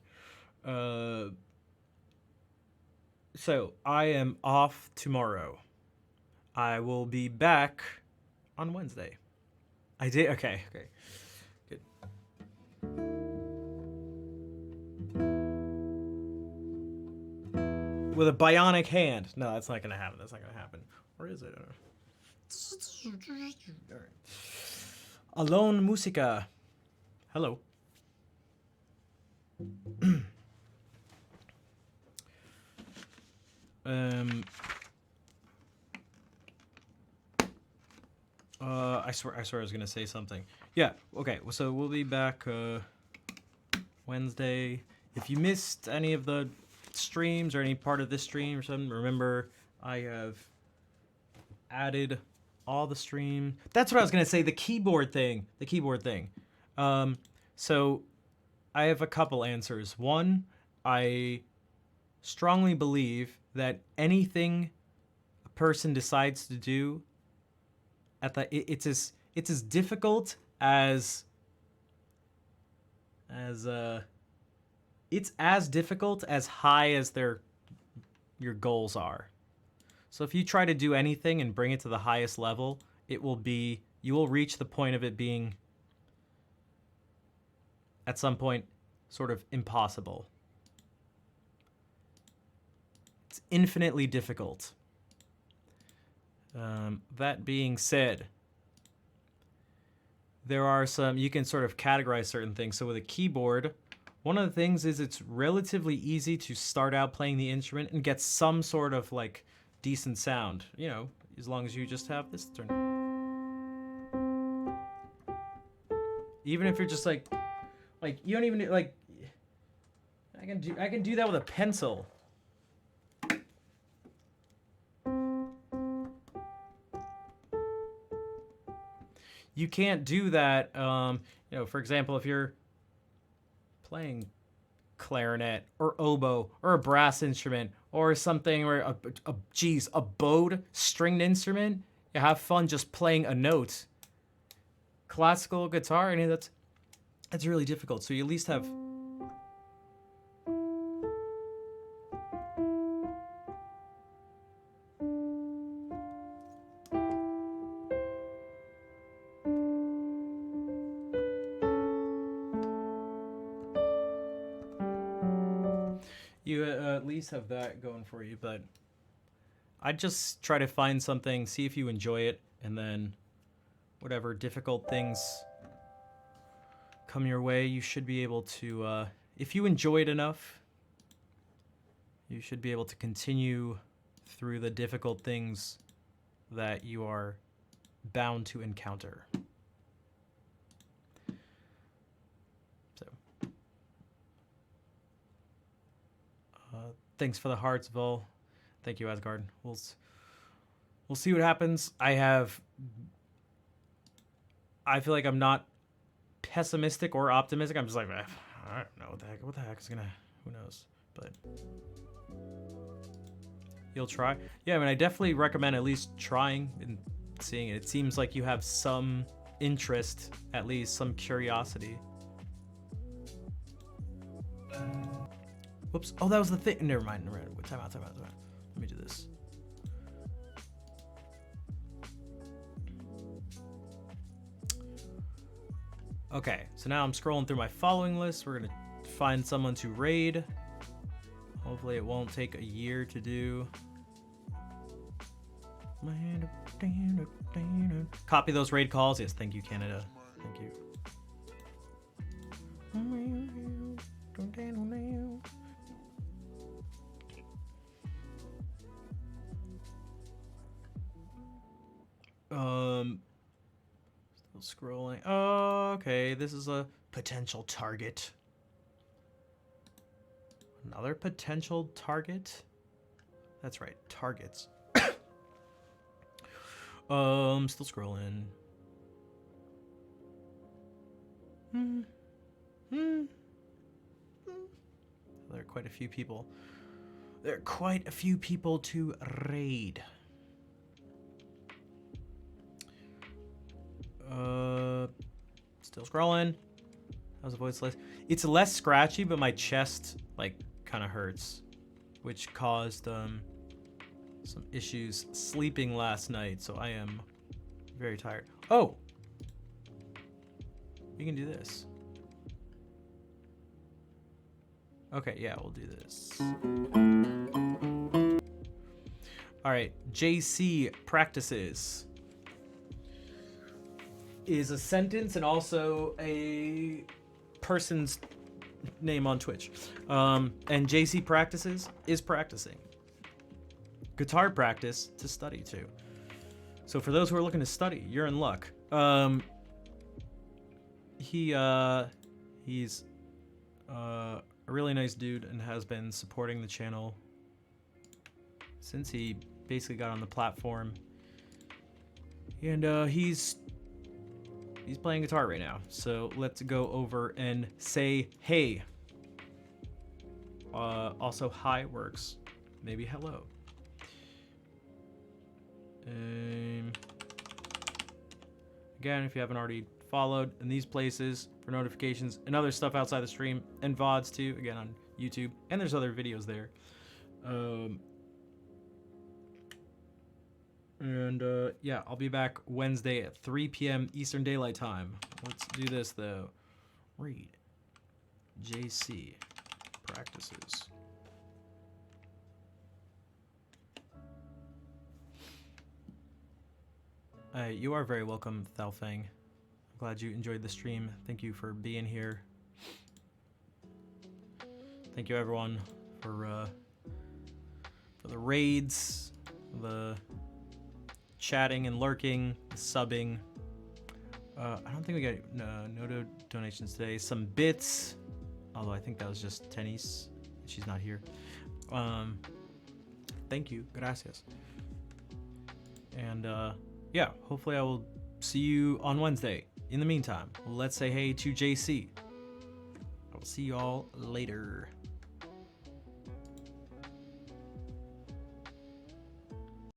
So I am off tomorrow. I will be back on Wednesday. I did. Okay. Good. With a bionic hand. No, that's not gonna happen. Or is it? All right. Alone Musica. Hello. I swear I was gonna say something. Yeah, okay, so we'll be back Wednesday. If you missed any of the streams or any part of this stream or something, remember I have added all the stream. That's what I was gonna say, the keyboard thing. So I have a couple answers. One, I strongly believe that anything a person decides to do it's as difficult as it's as difficult as high as your goals are. So if you try to do anything and bring it to the highest level, you will reach the point of it being at some point sort of impossible. It's infinitely difficult. That being said, there are you can sort of categorize certain things. So with a keyboard, one of the things is it's relatively easy to start out playing the instrument and get some sort of like decent sound, as long as you just have this turn. Even if you're just like you don't even like, I can do that with a pencil. You can't do that, for example, if you're playing clarinet or oboe or a brass instrument or something, or a bowed stringed instrument, you have fun just playing a note. Classical guitar, that's really difficult. So you at least have have that going for you, but I'd just try to find something, see if you enjoy it, and then whatever difficult things come your way, you should be able to, if you enjoy it enough, you should be able to continue through the difficult things that you are bound to encounter. Thanks for the hearts, Vol. Thank you, Asgard. We'll see what happens. I feel like I'm not pessimistic or optimistic. I'm just like, I don't know what the heck is gonna, who knows? But you'll try. Yeah, I mean, I definitely recommend at least trying and seeing it. It seems like you have some interest, at least some curiosity. Whoops. Oh, that was the thing. Never mind. Time out. Let me do this. Okay, so now I'm scrolling through my following list. We're going to find someone to raid. Hopefully it won't take a year to do. Copy those raid calls. Yes, thank you, Canada. Thank you. Still scrolling. Oh, okay. This is a potential target. Another potential target? That's right, targets. Still scrolling. There are quite a few people. There are quite a few people to raid. Still scrolling. How's the voice less? It's less scratchy, but my chest like kind of hurts, which caused some issues sleeping last night, so I am very tired. Oh, we can do this. Okay, yeah, we'll do this. All right, JC practices is a sentence and also a person's name on Twitch. And JC practices is practicing. Guitar practice to study too. So for those who are looking to study, you're in luck. He's a really nice dude and has been supporting the channel since he basically got on the platform. And he's playing guitar right now. So let's go over and say hey. Also hi works. Maybe hello. Again, if you haven't already followed in these places for notifications and other stuff outside the stream and VODs too, again on YouTube, and there's other videos there. Yeah, I'll be back Wednesday at 3 p.m. Eastern Daylight Time. Let's do this though. Read. JC practices. You are very welcome, Thalfang. I'm glad you enjoyed the stream. Thank you for being here. Thank you everyone for the raids, the chatting and lurking, the subbing. I don't think we got no donations today. Some bits, although I think that was just Tennis. She's not here. Thank you, gracias. And yeah, hopefully I will see you on Wednesday. In the meantime, let's say hey to JC. I will see you all later.